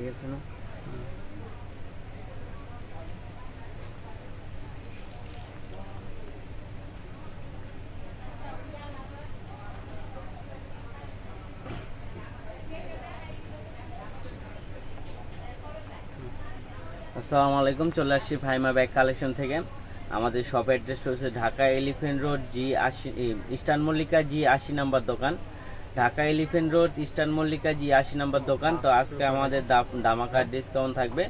ঠিক আছে না? আসসালামু আলাইকুম, চলে আসছি ফাইমা ব্যাগ কালেকশন থেকে। আমাদের শপ অ্যাড্রেস হচ্ছে Dhaka elephant road G80 eastern Mallika G80 number দোকান। Dhaka elephant road eastern Mallika G80 number দোকান। তো আজকে আমাদের দামাকা ডিসকাউন্ট থাকবে।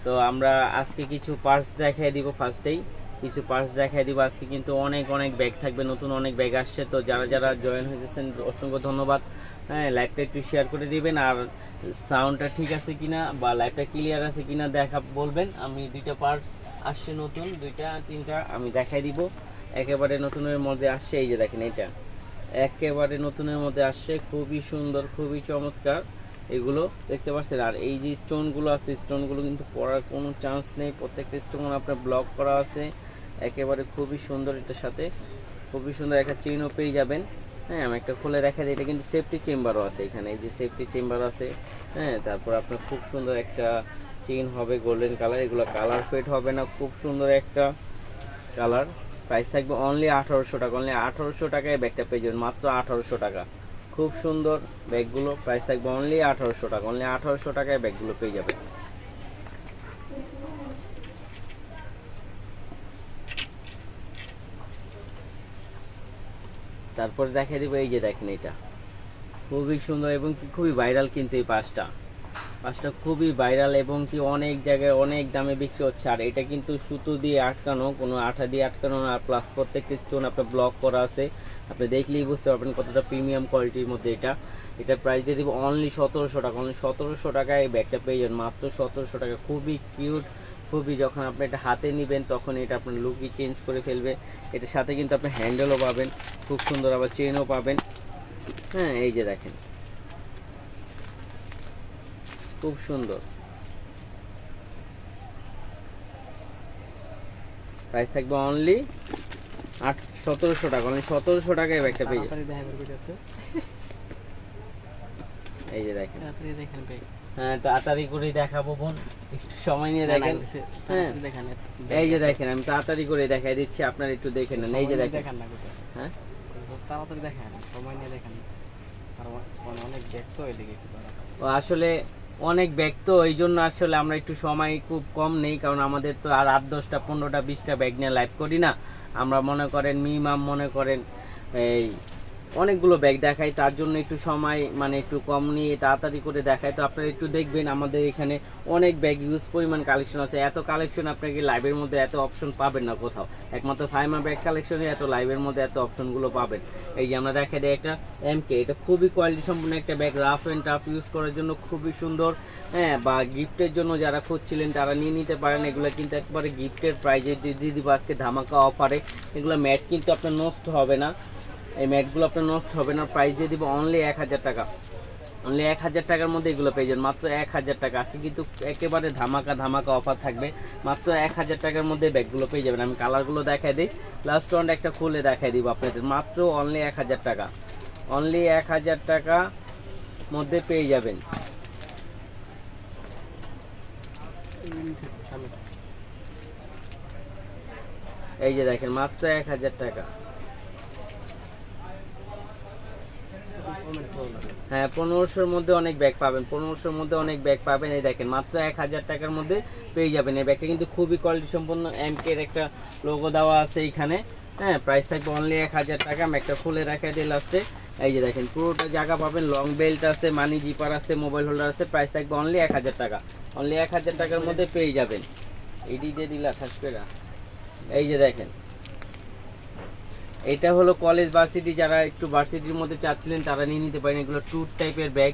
তো আমরা আজকে কিছু পার্স দেখাই দিব। ফার্স্টেই কিছু পার্স দেখাই দিব। আজকে কিন্তু অনেক ব্যাগ থাকবে, নতুন অনেক ব্যাগ আসছে। তো যারা জয়েন হয়েছেন অসংখ্য ধন্যবাদ। হ্যাঁ, লাইভটা একটু শেয়ার করে দিবেন, আর সাউন্ডটা ঠিক আছে কিনা বা লাইভটা ক্লিয়ার আছে কিনা বলবেন। আমি দুইটা পার্টস আসছে নতুন, দুইটা তিনটা আমি দেখাই দিব। একেবারে নতুনের মধ্যে আসছে, এই যে দেখেন, এটা একেবারে নতুনের মধ্যে আসছে, খুবই সুন্দর, খুবই চমৎকার। এগুলো দেখতে পাচ্ছেন। আর এই যে স্টোনগুলো আছে, স্টোনগুলো কিন্তু পড়ার কোনো চান্স নেই। প্রত্যেকটা স্টোন আপনার ব্লক করা আছে, একেবারে খুবই সুন্দর। এটার সাথে খুবই সুন্দর একটা চেইনও পেয়ে যাবেন। হ্যাঁ, আমি একটা খুলে দেখা দিই। এটা কিন্তু সেফটি চেম্বারও আছে এখানে, এই যে সেফটি চেম্বার আছে। হ্যাঁ, তারপর আপনার খুব সুন্দর একটা চেইন হবে গোল্ডেন কালার। এগুলো কালার ফেড হবে না, খুব সুন্দর একটা কালার। প্রাইস থাকবে অনলি 1800 টাকা। অনলি 1800 টাকায় ব্যাগটা পেয়ে যাবেন, মাত্র 1800 টাকা। খুব সুন্দর ব্যাগগুলো, প্রাইস থাকবে অনলি 1800 টাকা। অনলি 1800 টাকায় ব্যাগগুলো পেয়ে যাবেন। তারপরে দেখাই দিব, এই যে দেখেন, এটা খুবই সুন্দর এবং কি খুবই ভাইরাল। কিন্তু এই পাঁচটা খুবই ভাইরাল এবং কি অনেক জায়গায় অনেক দামে বিক্রি হচ্ছে। আর এটা কিন্তু সুতো দিয়ে আটকানো, কোনো আঠা দিয়ে আটকানো না। প্লাস প্রত্যেকটা স্টোন আপনার ব্লক করা আছে। আপনি দেখলেই বুঝতে পারবেন কতটা প্রিমিয়াম কোয়ালিটির মধ্যে এটা প্রাইস দিয়ে দিব অনলি 1700 টাকা। অনলি 1700 টাকায় এই ব্যাগটা পেয়ে যাবেন, মাত্র 1700 টাকা। খুবই কিউট, খুবই, যখন আপনি এটা হাতে নেবেন তখন এটা আপনার লুকই চেঞ্জ করে ফেলবে। এটার সাথে কিন্তু আপনি হ্যান্ডেলও পাবেন, খুব সুন্দর, আবার চেনও পাবেন। হ্যাঁ, এই যে দেখেন, খুব সুন্দর। প্রাইস থাকবে অনলি 1700 টাকা। অনলি 1700 টাকায় ব্যাগটা পেয়ে যাবেন। এই যে দেখেন, হ্যাঁ, তাড়াতাড়ি করে দেখাবো বোন, একটু সময় নিয়ে দেখেন। হ্যাঁ, এই যে দেখেন, আমি তাড়াতাড়ি করে দেখাই দিচ্ছি, আপনারা একটু দেখে নেন। এই যে দেখেন, হ্যাঁ, তাড়াতাড়ি দেখেন, সময় নিয়ে দেখেন। অনেক ব্যাগ তো এদিকে, আসলে অনেক ব্যাগ তো, এই জন্য আসলে আমরা একটু সময় খুব কম নেই। কারণ আমাদের তো আর 8, 10টা, 15টা, 20টা ব্যাগ নিয়ে লাইভ করি না আমরা। মনে করেন মিনিমাম এই অনেকগুলো ব্যাগ দেখাই, তার জন্য একটু সময় একটু কম নিয়ে তাড়াতাড়ি করে দেখাই। তো আপনারা একটু দেখবেন, আমাদের এখানে অনেক ব্যাগ ইউজ পরিমাণ কালেকশন আছে। এত কালেকশন আপনাকে লাইভের মধ্যে এত অপশন পাবেন না কোথাও, একমাত্র ফাইমা ব্যাগ কালেকশনে এত লাইভের মধ্যে এত অপশনগুলো পাবেন। এই যে আমরা দেখাই দিই একটা MK, এটা খুবই কোয়ালিটি সম্পন্ন একটা bag, rough and tough use করার জন্য খুবই সুন্দর। হ্যাঁ, বা গিফটের জন্য যারা খুঁজছিলেন তারা নিয়ে নিতে পারেন। এগুলো কিন্তু একবারে গিফটের প্রাইজে দিয়ে দিব আজকে ধামাকা অফারে। এগুলো ম্যাট কিন্তু আপনার নষ্ট হবে না, এই ম্যাটগুলো আপনার নষ্ট হবে না। প্রাইস দিয়ে দিব অনলি 1000 টাকা। অনলি 1000 টাকার মধ্যে এগুলো পেয়ে যাবেন, মাত্র 1000 টাকা। আজকে কিন্তু একেবারে ধামাকা অফার থাকবে, মাত্র 1000 টাকার মধ্যে ব্যাগগুলো পেয়ে যাবেন। আমি কালারগুলো দেখাই দিই, লাস্ট ওয়ান একটা খুলে দেখাই দিব আপনাদের। মাত্র অনলি 1000 টাকা। অনলি 1000 টাকা মধ্যে পেয়ে যাবেন। এই যে দেখেন, মাত্র 1000 টাকা। হ্যাঁ, 1500-র মধ্যে অনেক ব্যাগ পাবেন, 1500-র মধ্যে অনেক ব্যাগ পাবেন। এই দেখেন, মাত্র 1000 টাকার মধ্যে পেয়ে যাবেন। এই ব্যাগটা কিন্তু খুবই কোয়ালিটি সম্পন্ন, MK এর একটা লোগো দেওয়া আছে এখানে। হ্যাঁ, প্রাইস থাকবে অনলি 1000 টাকা। আমি একটা খুলে দেখাই দিই লাস্টে। এই যে দেখেন, পুরোটা জায়গা পাবেন, লং বেল্ট আছে, মানি জিপার আছে, মোবাইল হোল্ডার আছে। প্রাইস থাকবে অনলি 1000 টাকা। অনলি 1000 টাকার মধ্যে পেয়ে যাবেন। এটি দিয়ে দিলা থাকবে না। এই যে দেখেন, এটা হলো কলেজ ভার্সিটি, যারা একটু ভার্সিটির মধ্যে চাচ্ছিলেন তারা নিয়ে নিতে পারেন। এগুলো ট্যুর টাইপের ব্যাগ।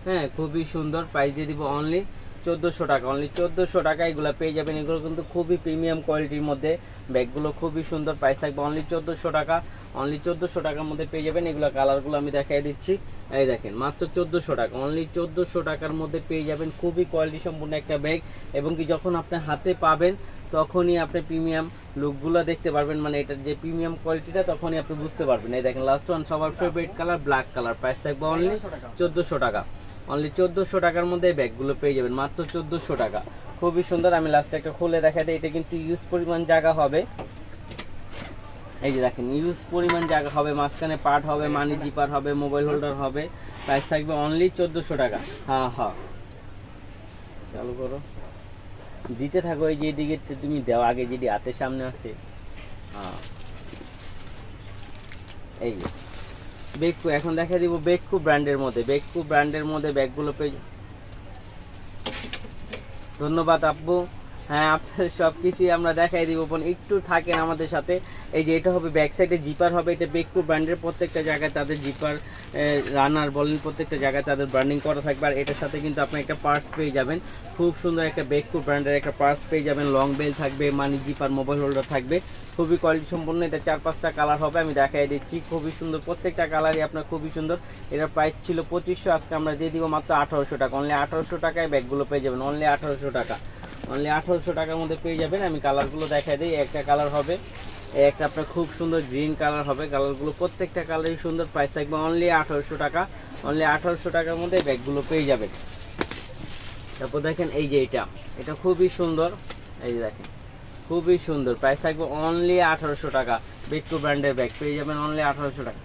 হ্যাঁ, খুবই সুন্দর। প্রাইস দিয়ে দিব অনলি 1400 টাকা। অনলি 1400 টাকা এগুলো পেয়ে যাবেন। এগুলো কিন্তু খুবই প্রিমিয়াম কোয়ালিটির মধ্যে ব্যাগগুলো, খুবই সুন্দর। প্রাইস থাকবে অনলি 1400 টাকা। অনলি 1400 টাকার মধ্যে পেয়ে যাবেন। এগুলো কালারগুলো আমি দেখাই দিচ্ছি। এই দেখেন, মাত্র 1400 টাকা। অনলি 1400 টাকার মধ্যে পেয়ে যাবেন খুবই কোয়ালিটি সম্পূর্ণ একটা ব্যাগ। এবং কি যখন আপনি হাতে পাবেন তখনই আপনি প্রিমিয়াম লুকগুলো দেখতে পারবেন, এটার যে প্রিমিয়াম কোয়ালিটিটা তখনই আপনি বুঝতে পারবেন। এই দেখেন, লাস্ট ওয়ান সবার favourite colour, black colour. Price থাকবে অনলি 1400 টাকা। অনলি 1400 টাকার মধ্যে এই ব্যাগগুলো পেয়ে যাবেন, মাত্র 1400 টাকা। খুবই সুন্দর। আমি লাস্টে একটা খুলে দেখাই দিই। এটা কিন্তু ইউজ পরিমাণ জায়গা হবে, এই যে দেখেন ইউজ পরিমাণ জায়গা হবে, মাঝখানে পার্ট হবে, মানি জিপার হবে, মোবাইল হোল্ডার হবে। প্রাইস থাকবে অনলি 1400 টাকা। হ্যাঁ হ্যাঁ, চালু করো, দিতে থাকো। এই যে এদিকে তুমি দাও, আগে যেটি হাতের সামনে আছে। হ্যাঁ, এই যে বেকু, এখন দেখা দিব বেকু ব্র্যান্ডের মধ্যে, বেকু ব্র্যান্ডের মধ্যে ব্যাগগুলো পেয়ে। ধন্যবাদ আপু। হ্যাঁ, আপনাদের সব কিছুই আমরা দেখাই দিব, একটু থাকেন আমাদের সাথে। এই যে এটা হবে ব্যাক সাইডে জিপার হবে, এটা বেকু ব্র্যান্ডের প্রত্যেকটা জায়গায় তাদের জিপার রানার বলেন প্রত্যেকটা জায়গায় তাদের ব্র্যান্ডিং করা থাকবে। আর এটার সাথে কিন্তু আপনি একটা পার্স পেয়ে যাবেন, খুব সুন্দর একটা বেকু ব্র্যান্ডের একটা পার্স পেয়ে যাবেন। লং বেল থাকবে, মানি জিপার, মোবাইল হোল্ডার থাকবে, খুবই কোয়ালিটি সম্পন্ন। এটা 4-5টা কালার হবে, আমি দেখাই দিচ্ছি। খুবই সুন্দর, প্রত্যেকটা কালারই আপনার খুবই সুন্দর। এটার প্রাইস ছিল 2500, আজকে আমরা দিয়ে দিব মাত্র 1800 টাকা। অনলি 1800 টাকায় ব্যাগগুলো পেয়ে যাবেন, অনলি 1800 টাকা। অনলি 1800 টাকার মধ্যে পেয়ে যাবেন। আমি কালারগুলো দেখাই দিই। একটা কালার হবে, একটা আপনার খুব সুন্দর গ্রিন কালার হবে। কালারগুলো প্রত্যেকটা কালারই সুন্দর। প্রাইস থাকবে অনলি 1800 টাকা। অনলি 1800 টাকার মধ্যে ব্যাগগুলো পেয়ে যাবেন। তারপর দেখেন এই যে এটা খুবই সুন্দর, এই যে দেখেন খুবই সুন্দর। প্রাইস থাকবে অনলি 1800 টাকা। বেকু ব্র্যান্ডের ব্যাগ পেয়ে যাবেন অনলি 1800 টাকা।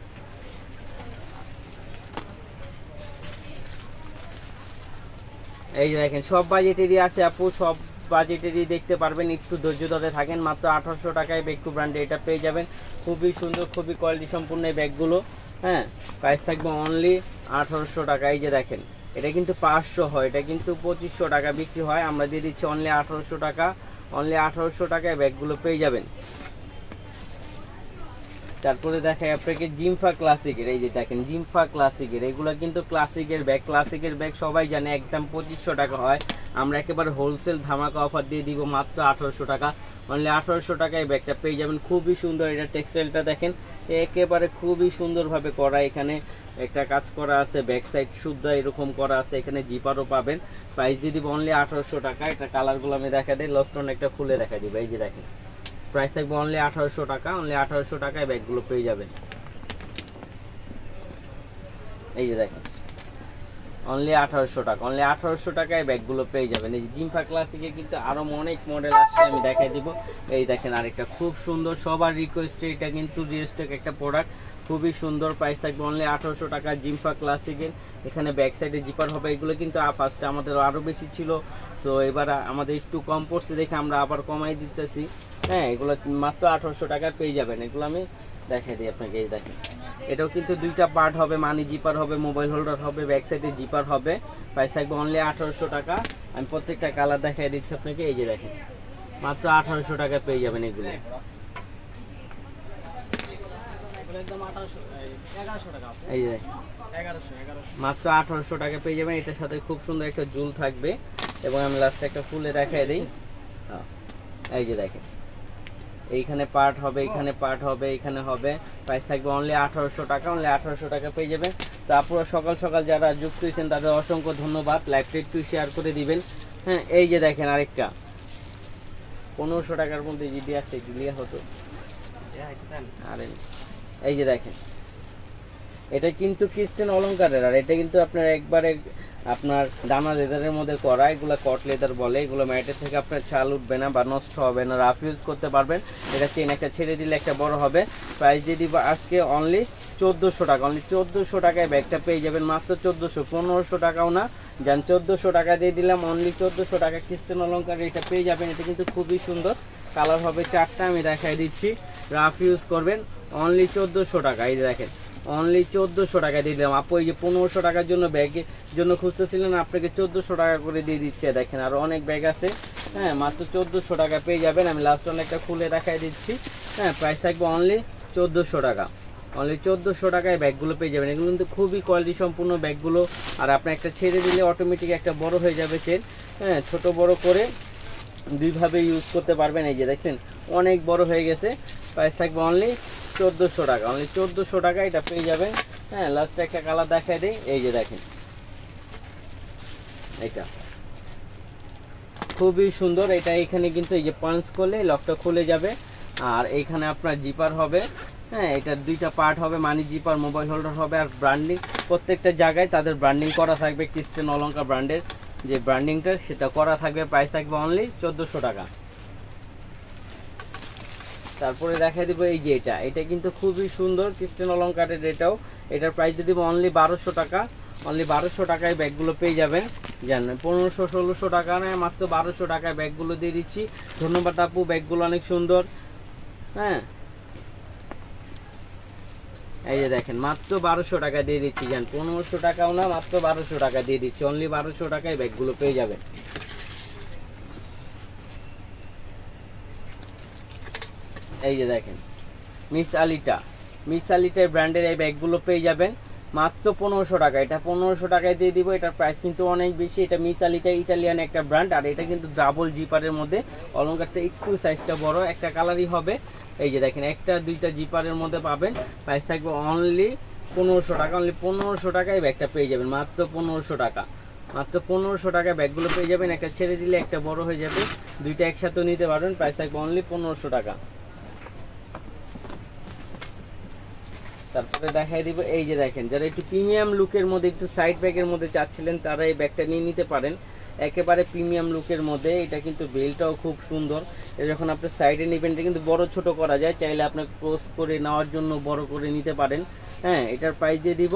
এই যে দেখেন সব বাজেটেরই আছে আপু, সব বাজেটেরই দেখতে পারবেন, একটু ধৈর্য ধরে থাকেন। মাত্র 1800 টাকায় বেকু ব্র্যান্ডে এটা পেয়ে যাবেন। খুবই সুন্দর, খুবই কোয়ালিটি সম্পূর্ণ এই ব্যাগগুলো। হ্যাঁ, প্রাইস থাকবে অনলি 1800 টাকা। এই যে দেখেন এটা কিন্তু 500 হয়, এটা কিন্তু 2500 টাকা বিক্রি হয়, আমরা দিয়ে দিচ্ছি অনলি 1800 টাকা। অনলি 1800 টাকায় ব্যাগগুলো পেয়ে যাবেন। তারপরে দেখাই আপনাকে জিমফা ক্লাসিকের। এই যে দেখেন জিমফা ক্লাসিকের, এগুলো কিন্তু ক্লাসিকের ব্যাগ। ক্লাসিকের ব্যাগ সবাই জানে একদম 2500 টাকা হয়, আমরা একেবারে হোলসেল ধামাকা অফার দিয়ে দিব মাত্র 1800 টাকা। অনলি 1800 টাকায় ব্যাগটা পেয়ে যাবেন। খুবই সুন্দর, এটা টেক্সটাইলটা দেখেন একেবারে খুবই সুন্দরভাবে করা। এখানে একটা কাজ করা আছে, ব্যাক সাইড শুদ্ধ এরকম করা আছে, এখানে জিপারও পাবেন। প্রাইস দিয়ে দিব অনলি 1800 টাকা। এটা কালারগুলো আমি দেখা দিই, লস্টন একটা খুলে দেখা দিব। এই যে দেখেন প্রাইস থাকবে অনলি 1800 টাকা। অনলি 1800 টাকায় ব্যাগগুলো পেয়ে যাবেন। এই যে দেখেন অনলি 1800 টাকা। অনলি 1800 টাকায় ব্যাগগুলো পেয়ে যাবেন। এই জিমফা ক্লাসিকে কিন্তু আরো অনেক মডেল আসছে, আমি দেখাই দিব। এই দেখেন আরেকটা খুব সুন্দর, সবার রিকোয়েস্টে, এটা কিন্তু রিয়েস্টেক একটা প্রোডাক্ট, খুবই সুন্দর। প্রাইস থাকবে অনলি 1800 টাকা জিমফা ক্লাসিকের। এখানে ব্যাক সাইডে জিপার হবে। এগুলো কিন্তু ফার্স্টে আমাদের আরো বেশি ছিল, সো এবার আমাদের একটু কম পড়ছে দেখে আমরা আবার কমাই দিতেছি। হ্যাঁ, এগুলো মাত্র 1800 টাকায় পেয়ে যাবেন। এগুলো আমি দেখাই দিই আপনাকে। এই দেখেন এটাও কিন্তু দুইটা পার্ট হবে, মানি জিপার হবে, মোবাইল হোল্ডার হবে, ব্যাক সাইডে জিপার হবে। প্রাইস থাকবে অনলি 1800 টাকা। আমি প্রত্যেকটা কালার দেখাই দিচ্ছি আপনাকে। এই যে দেখেন মাত্র 1800 টাকায় পেয়ে যাবেন এগুলো। এই যে মাত্র 1800 টাকা পেয়ে যাবেন। এটার সাথে খুব সুন্দর একটা জুল থাকবে, এবং আমি লাস্টে একটা খুলে দেখাই দিই। এই যে দেখেন এইখানে পার্ট হবে, এখানে পার্ট হবে, এখানে হবে। প্রাইস থাকবে অনলি 1800 টাকা। অনলি 1800 টাকা পেয়ে যাবেন। তো আপনারা সকাল সকাল যারা যুক্ত হয়েছেন তাদের অসংখ্য ধন্যবাদ। লাইভটা একটু শেয়ার করে দিবেন। হ্যাঁ, এই যে দেখেন আরেকটা 1500 টাকার মধ্যে জিডি আছে, ক্লিয়ার হতো। আরে এই যে দেখেন এটা কিন্তু ক্রিস্টান অলংকারের, আর এটা কিন্তু আপনার একবারে আপনার দানা লেদারের মধ্যে করা। এগুলো কট লেদার বলে। এগুলো ম্যাটের থেকে আপনার ছাল উঠবে না বা নষ্ট হবে না, রাফ ইউজ করতে পারবেন। এটা চেন একটা ছেড়ে দিলে একটা বড় হবে। প্রাইস দিয়ে দিব আজকে অনলি 1400 টাকা। অনলি 1400 টাকায় ব্যাগটা পেয়ে যাবেন, মাত্র 1400, 1500 টাকাও না, যান 1400 টাকা দিয়ে দিলাম। অনলি 1400 টাকা ক্রিস্টান অলংকার এটা পেয়ে যাবেন। এটা কিন্তু খুবই সুন্দর, কালার হবে 4টা, আমি দেখাই দিচ্ছি। রাফ ইউজ করবেন, অনলি 1400 টাকা। এই দেখেন অনলি 1400 টাকা দিয়ে দিলাম। আপু এই যে 1500 টাকার জন্য ব্যাগের জন্য খুঁজতেছিলেন, আপনাকে 1400 টাকা করে দিয়ে দিচ্ছে। দেখেন আরো অনেক ব্যাগ আছে। হ্যাঁ, মাত্র 1400 টাকা পেয়ে যাবেন। আমি লাস্ট অনেকটা খুলে দেখাই দিচ্ছি। হ্যাঁ, প্রাইস থাকবে অনলি 1400 টাকা। অনলি 1400 টাকায় ব্যাগগুলো পেয়ে যাবেন। এগুলো কিন্তু খুবই কোয়ালিটি সম্পূর্ণ ব্যাগগুলো, আর আপনি একটা ছেড়ে দিলে অটোমেটিক একটা বড় হয়ে যাবে চেন। হ্যাঁ, ছোট বড় করে দুইভাবে ইউজ করতে পারবেন। এই যে দেখেন অনেক বড় হয়ে গেছে। প্রাইস থাকবে অনলি 1400 টাকা। অনলি 1400 টাকা এটা পেয়ে যাবেন। হ্যাঁ, লাস্টে একটা কালার দেখাই দিই। এই যে দেখেন এটা খুবই সুন্দর। এটা এখানে কিন্তু এই যে পাঞ্চ করলে লকটা খুলে যাবে, আর এইখানে আপনার জিপার হবে। হ্যাঁ, এটার দুইটা পার্ট হবে, মানি জিপার, মোবাইল হোল্ডার হবে, আর ব্র্যান্ডিং প্রত্যেকটা জায়গায় তাদের ব্র্যান্ডিং করা থাকবে। ক্রিস্টান অলঙ্কার ব্র্যান্ডের যে ব্র্যান্ডিংটা সেটা করা থাকবে। প্রাইস থাকবে অনলি 1400 টাকা। তারপরে দেখা দিব এই যে এটা কিন্তু খুবই সুন্দর ক্রিস্টান অলঙ্কারের। এটার প্রাইস দিয়ে দিব অনলি 1200 টাকা। অনলি 1200 টাকায় ব্যাগগুলো পেয়ে যাবেন। জানেন 1500-1600 টাকা নেয়, মাত্র 1200 টাকায় ব্যাগগুলো দিয়ে দিচ্ছি। ধন্যবাদ আপু, ব্যাগগুলো অনেক সুন্দর। হ্যাঁ, এই যে দেখেন মাত্র 1200 টাকা দিয়ে দিচ্ছি। জান 1500 টাকাও না, মাত্র 1200 টাকা দিয়ে দিচ্ছি। অনলি 1200 টাকায় ব্যাগগুলো পেয়ে যাবেন। এই যে দেখেন মিস আলিটার ব্র্যান্ডের এই ব্যাগগুলো পেয়ে যাবেন মাত্র 1500 টাকা। এটা 1500 টাকায় দিয়ে দিব। এটার প্রাইস কিন্তু অনেক বেশি। এটা মিস আলিটা ইটালিয়ান একটা ব্র্যান্ড, আর এটা কিন্তু ডাবল জিপারের মধ্যে। অলঙ্কারটা একটু সাইজটা বড়, একটা কালারই হবে। এই যে দেখেন একটা দুইটা জিপারের মধ্যে পাবেন। প্রাইস থাকবে অনলি 1500 টাকা। অনলি 1500 টাকায় ব্যাগটা পেয়ে যাবেন, মাত্র 1500 টাকা। মাত্র 1500 টাকায় ব্যাগগুলো পেয়ে যাবেন। একটা ছেড়ে দিলে একটা বড় হয়ে যাবে, দুইটা একসাথে নিতে পারবেন। প্রাইস থাকবে অনলি 1500 টাকা। তারপরে দেখাই দিব এই যে দেখেন, যারা একটু প্রিমিয়াম লুকের মধ্যে, একটু সাইড ব্যাগের মধ্যে চাচ্ছিলেন, তারা এই ব্যাগটা নিয়ে নিতে পারেন। একেবারে প্রিমিয়াম লুকের মধ্যে। এটা কিন্তু বেলটাও খুব সুন্দর। এটা যখন আপনি সাইডে নেবেন, এটা কিন্তু বড় ছোট করা যায়, চাইলে আপনি ক্লোজ করে নেওয়ার জন্য বড় করে নিতে পারেন। হ্যাঁ, এটার প্রাইস দিয়ে দিব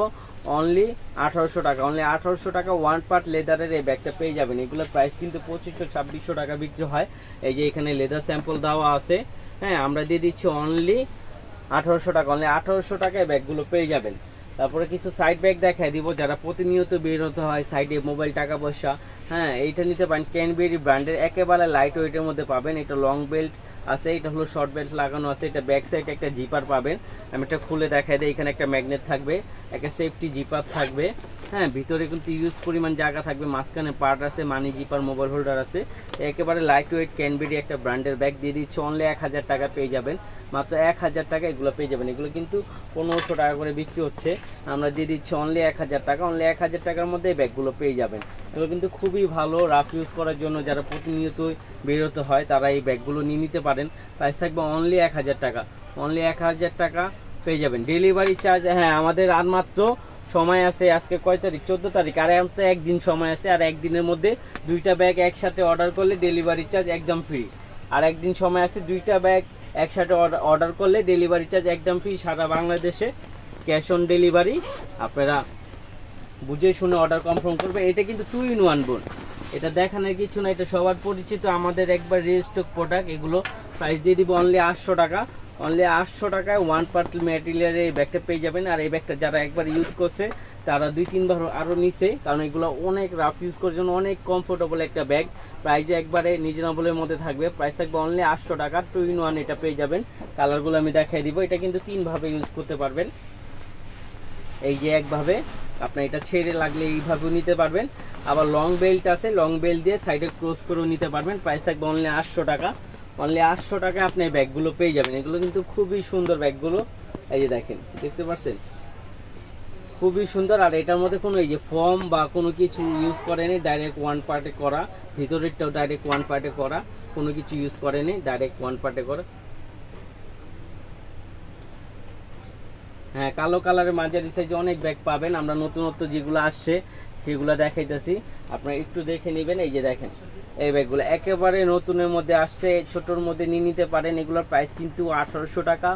অনলি 1800 টাকা। অনলি 1800 টাকা ওয়ান পার্ট লেদারের এই ব্যাগটা পেয়ে যাবেন। এগুলোর প্রাইস কিন্তু 2500-2600 টাকা বিক্রি হয়। এই যে এখানে লেদার স্যাম্পল দেওয়া আছে। হ্যাঁ, আমরা দিয়ে দিচ্ছি অনলি 1800 টাকা। অনলি 1800 টাকায় ব্যাগগুলো পেয়ে যাবেন। তারপরে কিছু সাইড ব্যাগ দেখাই দিব, যারা প্রতিনিয়ত বের হতে হয়, সাইডে মোবাইল, টাকা পয়সা। হ্যাঁ, এইটা নিতে পারেন। ক্যানবেরি ব্র্যান্ডের একেবারে লাইট ওয়েটের মধ্যে পাবেন। এটা লং বেল্ট আছে, এটা হলো শর্ট বেল্ট লাগানো আছে। এটা ব্যাক সাইডে একটা জিপার পাবেন। আমি এটা খুলে দেখাই দিই। এখানে একটা ম্যাগনেট থাকবে, একটা সেফটি জিপার থাকবে। হ্যাঁ, ভিতরে কিন্তু ইউজ পরিমাণ জায়গা থাকবে। মাঝখানে পার্ট আছে, মানি জিপার, মোবাইল হোল্ডার আছে। একেবারে লাইট ওয়েট ক্যানবেরি একটা ব্র্যান্ডের ব্যাগ দিয়ে দিচ্ছে। অনলি 1000 টাকা পেয়ে যাবেন। মাত্র 1000 টাকা এগুলো পেয়ে যাবেন। এগুলো কিন্তু 1500 টাকা করে বিক্রি হচ্ছে, আমরা দিয়ে দিচ্ছি অনলি 1000 টাকা। অনলি 1000 টাকার মধ্যে এই ব্যাগগুলো পেয়ে যাবেন। এগুলো কিন্তু খুবই ভালো রাফ ইউজ করার জন্য, যারা প্রতিনিয়ত বেরোতে হয় তারা এই ব্যাগগুলো নিয়ে নিতে পারেন। প্রাইস থাকবে অনলি 1000 টাকা। অনলি 1000 টাকা পেয়ে যাবেন। ডেলিভারি চার্জ, হ্যাঁ আমাদের আর মাত্র সময় আছে। আজকে কয় তারিখ? 14 তারিখ। আর তো একদিন সময় আছে। আর একদিনের মধ্যে দুইটা ব্যাগ একসাথে অর্ডার করলে ডেলিভারি চার্জ একদম ফ্রি। আর একদিন সময় আছে, দুইটা ব্যাগ একসাথে অর্ডার করলে ডেলিভারি চার্জ একদম ফ্রি। সারা বাংলাদেশে ক্যাশ অন ডেলিভারি। আপনারা বুঝে শুনে অর্ডার কনফার্ম করবে। এটা কিন্তু 2 in 1 বোন, এটা দেখানোর কিছু না, এটা সবার পরিচিত আমাদের একবার রেজিস্টক প্রোডাক্ট। এগুলো প্রাইস দিয়ে দিব অনলি 800 টাকা। অনলি 800 টাকায় ওয়ান পার্ট ম্যাটেরিয়ালের এই ব্যাগটা পেয়ে যাবেন। আর এই ব্যাগটা যারা একবার ইউজ করছে তারা 2-3 বার আরও নিছে, কারণ এগুলো অনেক রাফ ইউজ করার জন্য অনেক কমফোর্টেবল একটা ব্যাগ। প্রাইসে একবারে রিজনেবলের মধ্যে থাকবে। প্রাইস থাকবে অনলি 800 টাকা। 2 in 1 এটা পেয়ে যাবেন। কালারগুলো আমি দেখাই দিব। এটা কিন্তু 3 ভাবে ইউজ করতে পারবেন। এই যে একভাবে, আপনার এটা ছেড়ে লাগলে এইভাবেও নিতে পারবেন। আবার লং বেল্ট আছে, লং বেল্ট দিয়ে সাইডে ক্লোজ করেও নিতে পারবেন। প্রাইস থাকবে অনলি 800 টাকা। অনলি 800 টাকা আপনি এই ব্যাগগুলো পেয়ে যাবেন। এগুলো কিন্তু খুবই সুন্দর ব্যাগগুলো। এই যে দেখেন, দেখতে পাচ্ছেন, খুবই সুন্দর। আর এটার মধ্যে কোনো এই যে ফর্ম বা কোনো কিছু ইউজ করেনি, ডাইরেক্ট ওয়ান পার্টে করা। ভিতরেরটাও ডাইরেক্ট ওয়ান পার্টে করা, কোনো কিছু ইউজ করেনি, ডাইরেক্ট ওয়ান পার্টে করা। হ্যাঁ, কালো কালারের মাঝারি সাইজে অনেক ব্যাগ পাবেন। আমরা নতুনত্ব যেগুলো আসছে সেগুলো দেখাইতেছি, আপনারা একটু দেখে নেবেন। এই যে দেখেন, এই ব্যাগগুলো একেবারে নতুনের মধ্যে আসছে, ছোটোর মধ্যে নিয়ে নিতে পারেন। এগুলোর প্রাইস কিন্তু 1800 টাকা।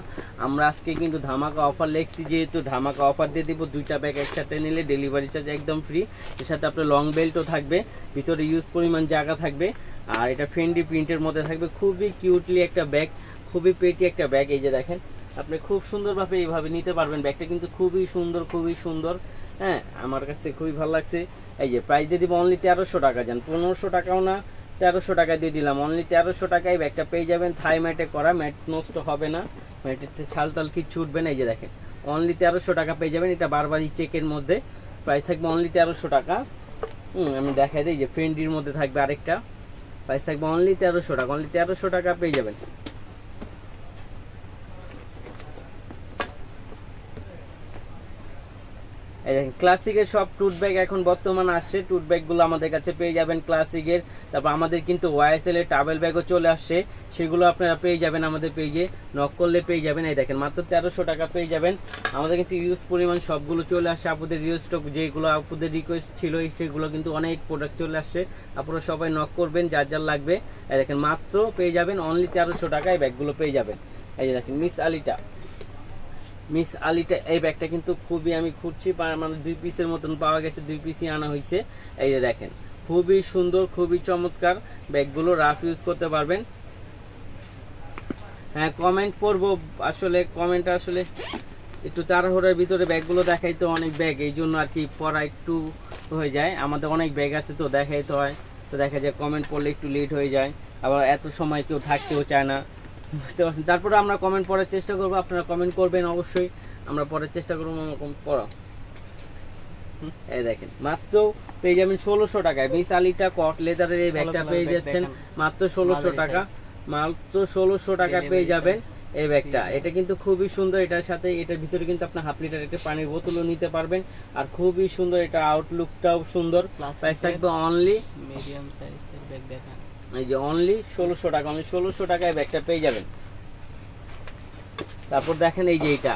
আমরা আজকে কিন্তু ধামাকা অফার লেখছি, যেহেতু ধামাকা অফার দিয়ে দিব। দুইটা ব্যাগ একসাথে নিলে ডেলিভারি চার্জ একদম ফ্রি। এর সাথে আপনার লং বেল্টও থাকবে, ভিতরে ইউজ পরিমাণ জায়গা থাকবে। আর এটা ফেন্ডি প্রিন্টের মধ্যে থাকবে। খুবই কিউটলি একটা ব্যাগ, খুবই পেটি একটা ব্যাগ। এই যে দেখেন, আপনি খুব সুন্দরভাবে এইভাবে নিতে পারবেন। ব্যাগটা কিন্তু খুবই সুন্দর, খুবই সুন্দর। হ্যাঁ, আমার কাছে খুবই ভালো লাগছে। এই যে প্রাইস দিয়ে দিব অনলি 1300 টাকা। যান 1500 টাকাও না, 1300 টাকা দিয়ে দিলাম। অনলি 1300 টাকায় ব্যাগটা পেয়ে যাবেন। থাই ম্যাটে করা, ম্যাট নষ্ট হবে না, ম্যাটেতে ছাল টাল কিচ্ছু উঠবে না। এই যে দেখেন, অনলি 1300 টাকা পেয়ে যাবেন। এটা বারবারই চেকের মধ্যে। প্রাইস থাকবে অনলি 1300 টাকা। আমি দেখাই দিই, যে ফেন্ডির মধ্যে থাকবে আরেকটা। প্রাইস থাকবে অনলি 1300 টাকা। অনলি 1300 টাকা পেয়ে যাবেন। এই দেখেন ক্লাসিকের সব টুট ব্যাগ এখন বর্তমানে আসছে, টুট ব্যাগগুলো আমাদের কাছে পেয়ে যাবেন ক্লাসিকের। তারপর আমাদের কিন্তু ওয়াইএসএল এর ট্রাভেল ব্যাগও চলে আসছে, সেগুলো আপনারা পেয়ে যাবেন আমাদের পেজে নক করলে পেয়ে যাবেন। এই দেখেন মাত্র 1300 টাকা পেয়ে যাবেন। আমাদের কিন্তু ইউজ পরিমাণ সবগুলো চলে আসছে, আপুদের ইউজ স্টক যেগুলো আপুদের রিকোয়েস্ট ছিল সেগুলো কিন্তু অনেক প্রোডাক্ট চলে আসছে। আপনারা সবাই নক করবেন যার যার লাগবে। এই দেখেন মাত্র পেয়ে যাবেন অনলি 1300 টাকায় ব্যাগগুলো পেয়ে যাবেন। এই যে দেখেন মিস আলিটা এই ব্যাগটা কিন্তু খুবই আমি খুঁজছি, মানে 2 পিসের মতন পাওয়া গেছে, 2 পিসই আনা হয়েছে। এই যে দেখেন খুবই সুন্দর, খুবই চমৎকার ব্যাগগুলো, রাফ ইউজ করতে পারবেন। হ্যাঁ কমেন্ট করবো, আসলে কমেন্ট আসলে একটু তাড়াহুড়ার ভিতরে ব্যাগগুলো দেখাইতে অনেক ব্যাগ, এই জন্য আর কি পড়া একটু হয়ে যায়। আমাদের অনেক ব্যাগ আছে তো দেখাইতে হয়, তো দেখা যায় কমেন্ট পড়লে একটু লেট হয়ে যায়, আবার এত সময় কেউ থাকতেও চায় না, বুঝতে পারছেন। তারপরে আমরা কমেন্ট পড়ার চেষ্টা করবো, আপনারা কমেন্ট করবেন অবশ্যই, আমরা পড়ার চেষ্টা করবো পড়া। এই দেখেন মাত্র পেয়ে যাবেন 1600 টাকায় মিস আলিটা কট লেদারের এই ব্যাগটা পেয়ে যাচ্ছেন মাত্র 1600 টাকা, মাত্র 1600 টাকা পেয়ে যাবেন এই ব্যাগটা। এটা কিন্তু খুবই সুন্দর, এটার সাথে এটার ভিতরে কিন্তু আপনি হাফ লিটার একটা পানির বোতলও নিতে পারবেন, আর খুবই সুন্দর, এটা আউটলুকটাও সুন্দর। প্রাইস থাকবে অনলি মিডিয়াম সাইজের ব্যাগ দেখেন, এই যে অনলি 1600 টাকা, অনলি 1600 টাকায় ব্যাগটা পেয়ে যাবেন। তারপর দেখেন এই যে এটা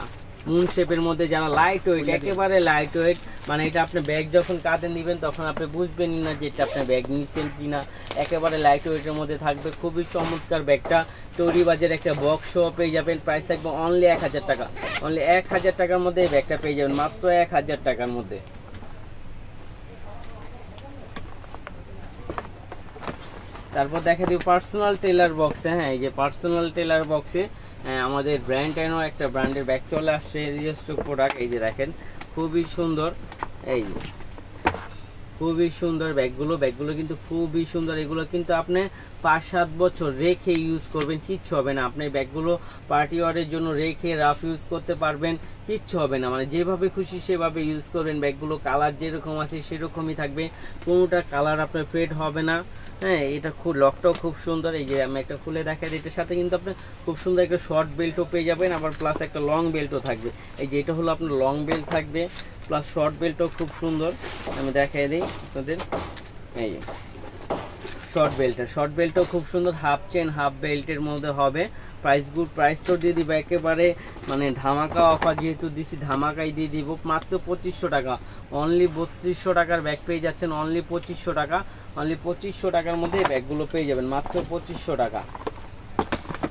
মুন শেপের মধ্যে, যারা লাইট ওয়েট, একেবারে লাইট ওয়েট, মানে এটা আপনি ব্যাগ যখন কাঁধে নেবেন তখন আপনি বুঝবেন না যে এটা আপনি ব্যাগ নিচ্ছেন কিনা, একেবারে লাইট ওয়েটের মধ্যে থাকবে, খুবই চমৎকার ব্যাগটা। তৈরি বাজার একটা বক্স পেয়ে যাবেন, প্রাইস থাকবে অনলি 1000 টাকা, অনলি 1000 টাকার মধ্যে এই ব্যাগটা পেয়ে যাবেন, মাত্র 1000 টাকার মধ্যে। তারপর দেখা দিব পার্সোনাল টেলার বক্সে, হ্যাঁ এই যে পার্সোনাল টেলার বক্সে আমাদের ব্র্যান্ড একটা ব্র্যান্ডের ব্যাগ চলে আসছে, রিস্টক প্রোডাক্ট। এই যে দেখেন খুবই সুন্দর, এই যে খুবই সুন্দর ব্যাগগুলো কিন্তু খুবই সুন্দর। এগুলো কিন্তু আপনি 5-7 বছর রেখে ইউজ করবেন, কিচ্ছু হবে না। আপনি ব্যাগগুলো পার্টি ওয়ারের জন্য রেখে রাফ ইউজ করতে পারবেন, কিচ্ছু হবে না, মানে যেভাবে খুশি সেভাবে ইউজ করবেন। ব্যাগগুলো কালার যেরকম আছে সেরকমই থাকবে, কোনোটা কালার আপনার ফেড হবে না। হ্যাঁ এটা খুব লকটাও খুব সুন্দর, এই যে আমি একটা খুলে দেখাই, এটার সাথে কিন্তু আপনি খুব সুন্দর একটা শর্ট বেল্টও পেয়ে যাবেন, আবার প্লাস একটা লং বেল্টও থাকবে। এই যে এটা হলো আপনার লং বেল্ট থাকবে, প্লাস শর্ট বেল্টও খুব সুন্দর, আমি দেখাই দিই আপনাদের। এই যে শর্ট বেল্টও খুব সুন্দর, হাফ চেন হাফ বেল্টের মধ্যে হবে। প্রাইস তো দিয়ে দিব একেবারে, মানে ধামাকা অফার যেহেতু দিছি, ধামাকাই দিয়ে দিব মাত্র 2500 টাকা, অনলি 3200 টাকার ব্যাগ পেয়ে যাচ্ছেন, অনলি 2500 টাকা, অনলি 2500 টাকার মধ্যে ব্যাগগুলো পেয়ে যাবেন, মাত্র 2500 টাকা,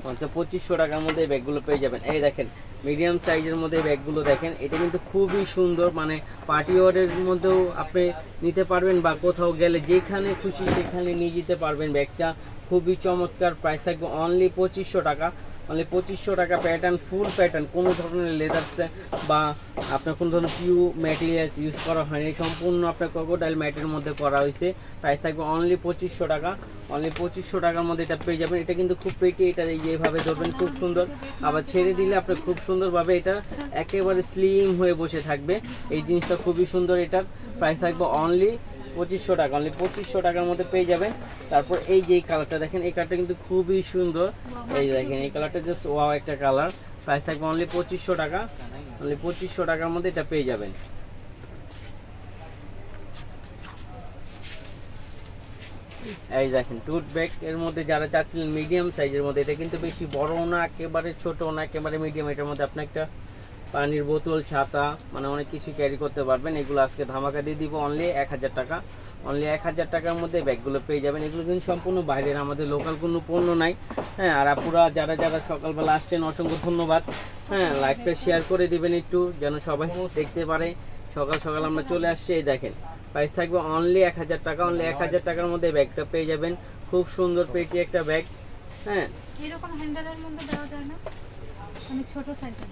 মাত্র 2500 টাকার মধ্যে ব্যাগগুলো পেয়ে যাবেন। এই দেখেন মিডিয়াম সাইজের মধ্যে ব্যাগগুলো দেখেন, এটা কিন্তু খুবই সুন্দর, মানে পার্টি ওয়ারের মধ্যেও আপনি নিতে পারবেন, বা কোথাও গেলে যেখানে খুশি সেখানে নিয়ে যেতে পারবেন। ব্যাগটা খুবই চমৎকার, প্রাইস থাকবে অনলি 2500 টাকা, অনলি 2500 টাকা। প্যাটার্ন ফুল প্যাটার্ন, কোনো ধরনের লেদার বা আপনার কোনো ধরনের পিউ ম্যাটেরিয়ালস ইউজ করা হয়নি, সম্পূর্ণ আপনার ক্রোকোডাইল ম্যাটের মধ্যে করা হয়েছে। প্রাইস থাকবে অনলি 2500 টাকা, অনলি 2500 টাকার মধ্যে এটা পেয়ে যাবেন। এটা কিন্তু খুব পেটি, এটা এইভাবে ধরবেন খুব সুন্দর, আবার ছেড়ে দিলে আপনি খুব সুন্দরভাবে এটা একেবারে স্লিম হয়ে বসে থাকবে। এই জিনিসটা খুবই সুন্দর, এটার প্রাইস থাকবে অনলি 2500 টাকা, অনলি 2500 টাকার মধ্যে পেয়ে যাবেন। তারপর এই যে কালারটা দেখেন, এই কালারটা কিন্তু খুবই সুন্দর, এই দেখেন এই কালারটা জাস্ট ওয়াও একটা কালার। প্রাইস থাকবে অনলি 2500 টাকা, অনলি 2500 টাকার মধ্যে এটা পেয়ে যাবেন। এই দেখেন টুট ব্যাগ এর মধ্যে যারা চাচ্ছিলেন মিডিয়াম সাইজের মধ্যে, এটা কিন্তু বেশি বড় না, একেবারে ছোট না, একেবারে মিডিয়াম, এটার মধ্যে আপনি একটা পানির বোতল, ছাতা, মানে অনেক কিছু ক্যারি করতে পারবেন। এগুলো আজকে ধামাকা দিয়ে দিব অনলি 1000 টাকা, অনলি 1000 টাকার মধ্যে ব্যাগগুলো পেয়ে যাবেন। এগুলো কিন্তু সম্পূর্ণ বাইরের, আমাদের লোকাল কোনো পণ্য নাই। হ্যাঁ আর আপুরা যারা যারা সকালবেলা আসছেন অসংখ্য ধন্যবাদ। হ্যাঁ লাইভটা শেয়ার করে দিবেন একটু, যেন সবাই দেখতে পারে। সকাল সকাল আমরা চলে আসছি। এই দেখেন প্রাইস থাকবে অনলি 1000 টাকা, অনলি 1000 টাকার মধ্যে ব্যাগটা পেয়ে যাবেন। খুব সুন্দর পেটি একটা ব্যাগ। হ্যাঁ এরকম হ্যান্ডেলের মধ্যে দেওয়া যায় না, অনেক ছোট সাইজের।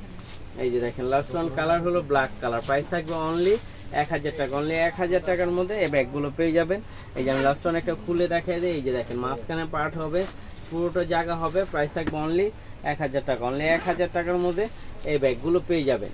এই যে দেখেন লাস্ট ওয়ান কালার হলো ব্ল্যাক কালার, প্রাইস থাকবে অনলি 1000 টাকা, অনলি 1000 টাকার মধ্যে এই ব্যাগগুলো পেয়ে যাবেন। এই যে আমি লাস্ট ওয়ান একটা খুলে দেখাই দিই, এই যে দেখেন মাঝখানে পার্ট হবে, পুরোটা জায়গা হবে। প্রাইস থাকবে অনলি 1000 টাকা, অনলি 1000 টাকার মধ্যে এই ব্যাগগুলো পেয়ে যাবেন।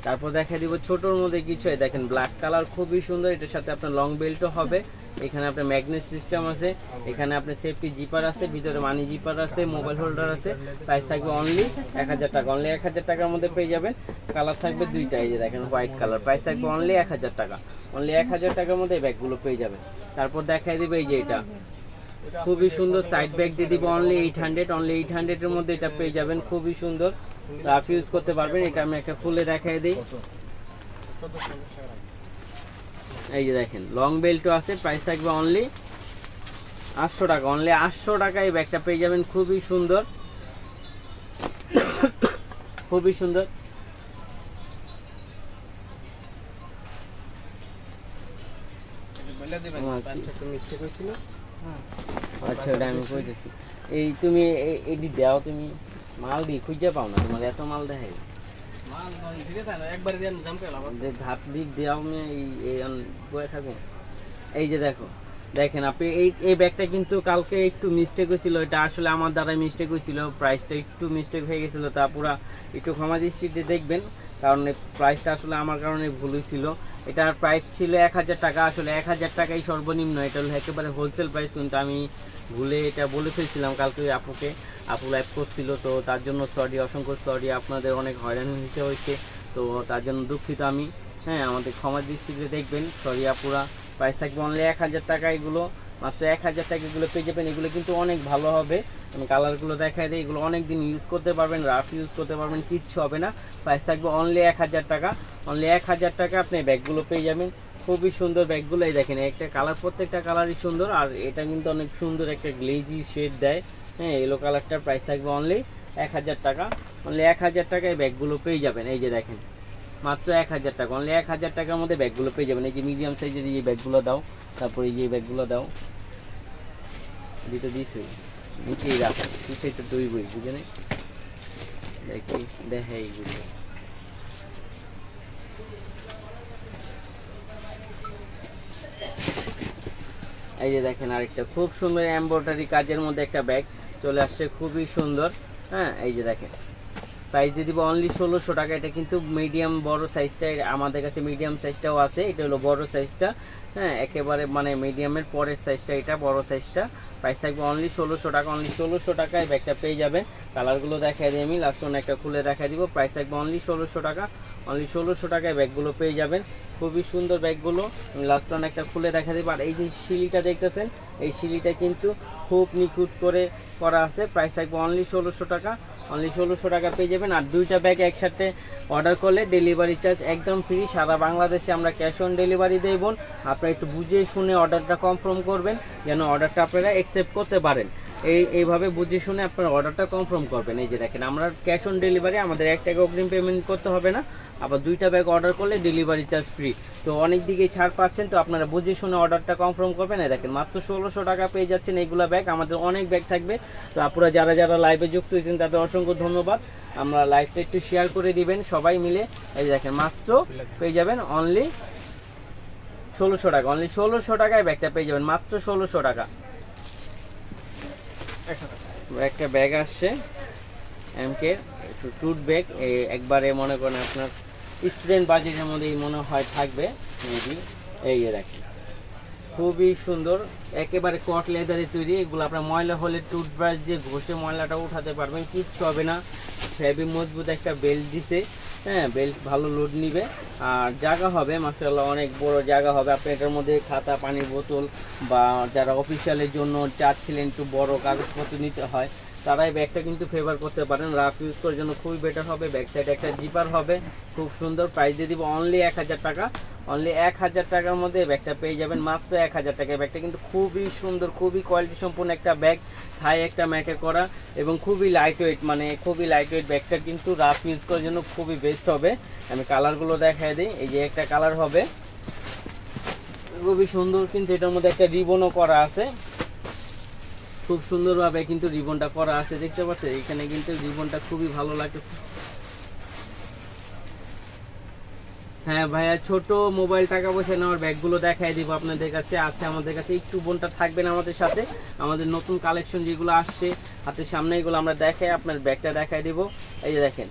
তারপর দেখা দিব ছোটর মধ্যে কিছু, দেখেন ব্ল্যাক কালার খুবই সুন্দর, এটার সাথে আপনার লং বেল্টও হবে। এখানে আপনার ম্যাগনেট সিস্টেম আছে, এখানে আপনার সেফটি জিপার আছে, ভিতরে মানি জিপার আছে, মোবাইল হোল্ডার আছে। প্রাইস থাকবে অনলি 1000 টাকা। অনলি 1000 টাকার মধ্যে পেয়ে যাবেন। কালার থাকবে দুইটা, এই যে দেখেন হোয়াইট কালার। প্রাইস থাকবে অনলি 1000 টাকা। অনলি 1000 টাকার মধ্যে এই ব্যাগগুলো পেয়ে যাবেন। তারপর দেখাই দিবে এই যে এটা খুবই সুন্দর সাইড ব্যাগ দিয়ে দিব অনলি 800। অনলি 800 এর মধ্যে এটা পেয়ে যাবেন, খুবই সুন্দর, রাফ ইউজ করতে পারবেন। এটা আমি একটা খুলে দেখাই দিই। এই যে দেখেন লং বেল্টও আছে। প্রাইস থাকবে অনলি 800 টাকা। অনলি 800 টাকায় এই ব্যাগটা পেয়ে যাবেন, খুবই সুন্দর, খুবই সুন্দর। আচ্ছা ওটা আমি কইতেছি। এই তুমি এডি দাও, তুমি মাল দিয়ে খুঁজে পাও না, তোমার এত মাল দেখাই ধাপ দিক দেওয়া বয়ে থাকো। এই যে দেখো, দেখেন আপনি এই ব্যাগটা কিন্তু কালকে একটু মিস্টেক হয়েছিল, এটা আসলে আমার দ্বারা মিস্টেক হয়েছিল, প্রাইসটা একটু মিস্টেক হয়ে গেছিলো, তা পুরা একটু ক্ষমা দৃষ্টিতে দেখবেন, কারণ প্রাইসটা আসলে আমার কারণে ভুল হয়েছিল। এটার প্রাইস ছিল 1000 টাকা, আসলে 1000 টাকাই সর্বনিম্ন, এটা হলো একেবারে হোলসেল প্রাইস, কিন্তু আমি ভুলে এটা বলে ফেলছিলাম কালকে আপুকে। আপু লাইভ করছিল, তো তার জন্য সরি, অসংখ্য সরি, আপনাদের অনেক হয়রান হতে হয়েছে, তো তার জন্য দুঃখিত আমি। হ্যাঁ, আমাদের ক্ষমা দৃষ্টিতে দেখবেন, সরি আপুরা। প্রাইস থাকবে অনলি 1000 টাকা। এগুলো মাত্র 1000 টাকা এগুলো পেয়ে যাবেন। এগুলো কিন্তু অনেক ভালো হবে, আমি কালারগুলো দেখাই দিই। এগুলো অনেক দিন ইউজ করতে পারবেন, রাফ ইউজ করতে পারবেন, কিচ্ছু হবে না। প্রাইস থাকবে অনলি 1000 টাকা। অনলি 1000 টাকা আপনি ব্যাগগুলো পেয়ে যাবেন, খুবই সুন্দর ব্যাগগুলো। এই দেখেন একটা কালার, প্রত্যেকটা কালারই সুন্দর, আর এটা কিন্তু অনেক সুন্দর একটা গ্লেজি শেড দেয়। হ্যাঁ, এলো কালারটার প্রাইস থাকবে অনলি 1000 টাকা। অনলি 1000 টাকায় ব্যাগগুলো পেয়ে যাবেন। এই যে দেখেন মাত্র 1000 টাকা। অনলি 1000 টাকার মধ্যে ব্যাগগুলো পেয়ে যাবেন। এই যে মিডিয়াম সাইজের এই ব্যাগগুলো দাও, তারপরে এই যে ব্যাগগুলো দাও, দিতে দিছি নিচেই রাখো, পিছিয়ে তো দুই বই বুঝে নেই, দেখি দেখে এইগুলো। এই যে দেখেন আরেকটা খুব সুন্দর এমব্রয়ডারি কাজের মধ্যে একটা ব্যাগ চলে আসছে, খুবই সুন্দর। হ্যাঁ, এই যে দেখেন প্রাইস দিয়ে দিব অনলি 1600 টাকা। এটা কিন্তু মিডিয়াম বড় সাইজটা, আমাদের কাছে মিডিয়াম সাইজটাও আছে, এটা হলো বড় সাইজটা। হ্যাঁ, একেবারে মানে মিডিয়ামের পরের সাইজটা, এটা বড় সাইজটা। প্রাইস থাকবে অনলি 1600 টাকা। অনলি 1600 টাকায় ব্যাগটা পেয়ে যাবেন। কালারগুলো দেখাই দিই আমি, লাস্ট ওয়ান একটা খুলে দেখাই দিব। প্রাইস থাকবে অনলি 1600 টাকা। অনলি 1600 টাকায় ব্যাগগুলো পেয়ে যাবেন, খুবই সুন্দর ব্যাগগুলো। আমি লাস্ট ওয়ান একটা খুলে দেখা দিব। আর এই যে শিলিটা দেখতেছেন, এই শিলিটা কিন্তু খুব নিখুঁত করে করা আছে। প্রাইস থাকবে অনলি 1600 টাকা। অনলি 1600 টাকা পেয়ে যাবেন। আর দুইটা ব্যাগ একসাথে অর্ডার করলে ডেলিভারি চার্জ একদম ফ্রি। সারা বাংলাদেশে আমরা ক্যাশ অন ডেলিভারি দেব। আপনারা একটু বুঝে শুনে অর্ডারটা কনফার্ম করবেন, যেন অর্ডারটা আপনারা অ্যাকসেপ্ট করতে পারেন। এইভাবে বুঝে শুনে আপনারা অর্ডারটা কনফার্ম করবেন। এই যে দেখেন আমরা ক্যাশ অন ডেলিভারি, আমাদের 1 টাকা অগ্রিম পেমেন্ট করতে হবে না। আবার দুইটা ব্যাগ অর্ডার করলে ডেলিভারি চার্জ ফ্রি। তো অনেক দিকেই ছাড় পাচ্ছেন, তো আপনারা বুঝে শুনে অর্ডারটা কনফার্ম করবেন। এই দেখেন মাত্র 1600 টাকা পেয়ে যাচ্ছেন এইগুলা ব্যাগ। আমাদের অনেক ব্যাগ থাকবে, তো আপনারা যারা যারা লাইভে যুক্ত হয়েছেন তাদের অসংখ্য ধন্যবাদ। আমরা লাইভটা একটু শেয়ার করে দিবেন সবাই মিলে। এই দেখেন মাত্র পেয়ে যাবেন অনলি 1600 টাকা। অনলি 1600 টাকায় ব্যাগটা পেয়ে যাবেন, মাত্র 1600 টাকা। একটা ব্যাগ আসছে এমকে টুট ব্যাগ, একবারে মনে করেন আপনার স্টুডেন্ট বাজেটের মধ্যেই মনে হয় থাকবে মেবি। এই দেখেন খুবই সুন্দর, একেবারে কট লেদারে তৈরি। এগুলো আপনার ময়লা হলে টুথব্রাশ দিয়ে ঘষে ময়লাটা উঠাতে পারবেন, কিচ্ছু হবে না। হেভি মজবুত একটা বেল্ট দিছে। হ্যাঁ, বেল্ট ভালো লোড নিবে, আর জায়গা হবে মাশাআল্লাহ, অনেক বড় জায়গা হবে। আপনি এটার মধ্যে খাতা, পানির বোতল, বা যারা অফিসিয়ালের জন্য চাচ্ছিলেন একটু বড় কাগজপত্র নিতে হয়, তারা এই ব্যাগটা কিন্তু ফেভার করতে পারেন। রাফ ইউজ করার জন্য খুবই বেটার হবে। ব্যাক সাইডে একটা জিপার হবে, খুব সুন্দর। প্রাইস দিয়ে দিব অনলি 1000 টাকা। অনলি 1000 টাকার মধ্যে ব্যাগটা পেয়ে যাবেন, মাত্র 1000 টাকা। ব্যাগটা কিন্তু খুবই সুন্দর, খুবই কোয়ালিটি সম্পূর্ণ একটা ব্যাগ, থাই একটা ম্যাটে করা, এবং খুবই লাইট ওয়েট, মানে খুবই লাইট ওয়েট। ব্যাগটা কিন্তু রাফ ইউজ করার জন্য খুবই বেস্ট হবে। আমি কালারগুলো দেখাই দিই। এই যে একটা কালার হবে খুবই সুন্দর, কিন্তু এটার মধ্যে একটা রিবনও করা আছে, খুব সুন্দরভাবে কিন্তু রিবনটা করা আছে, দেখতে পাচ্ছেন। এখানে কিন্তু রিবনটা খুবই ভালো লাগতেছে। হ্যাঁ ভাইয়া, ছোট মোবাইল, টাকা পয়সা নেওয়ার ব্যাগগুলো দেখাই দিব আপনাদের কাছে। আছে আমাদের কাছে, একটু বোনটা থাকবেন আমাদের সাথে। আমাদের নতুন কালেকশন যেগুলো আসছে হাতের সামনে, এগুলো আমরা দেখাই, আপনার ব্যাগটা দেখাই দিব। এই যে দেখেন,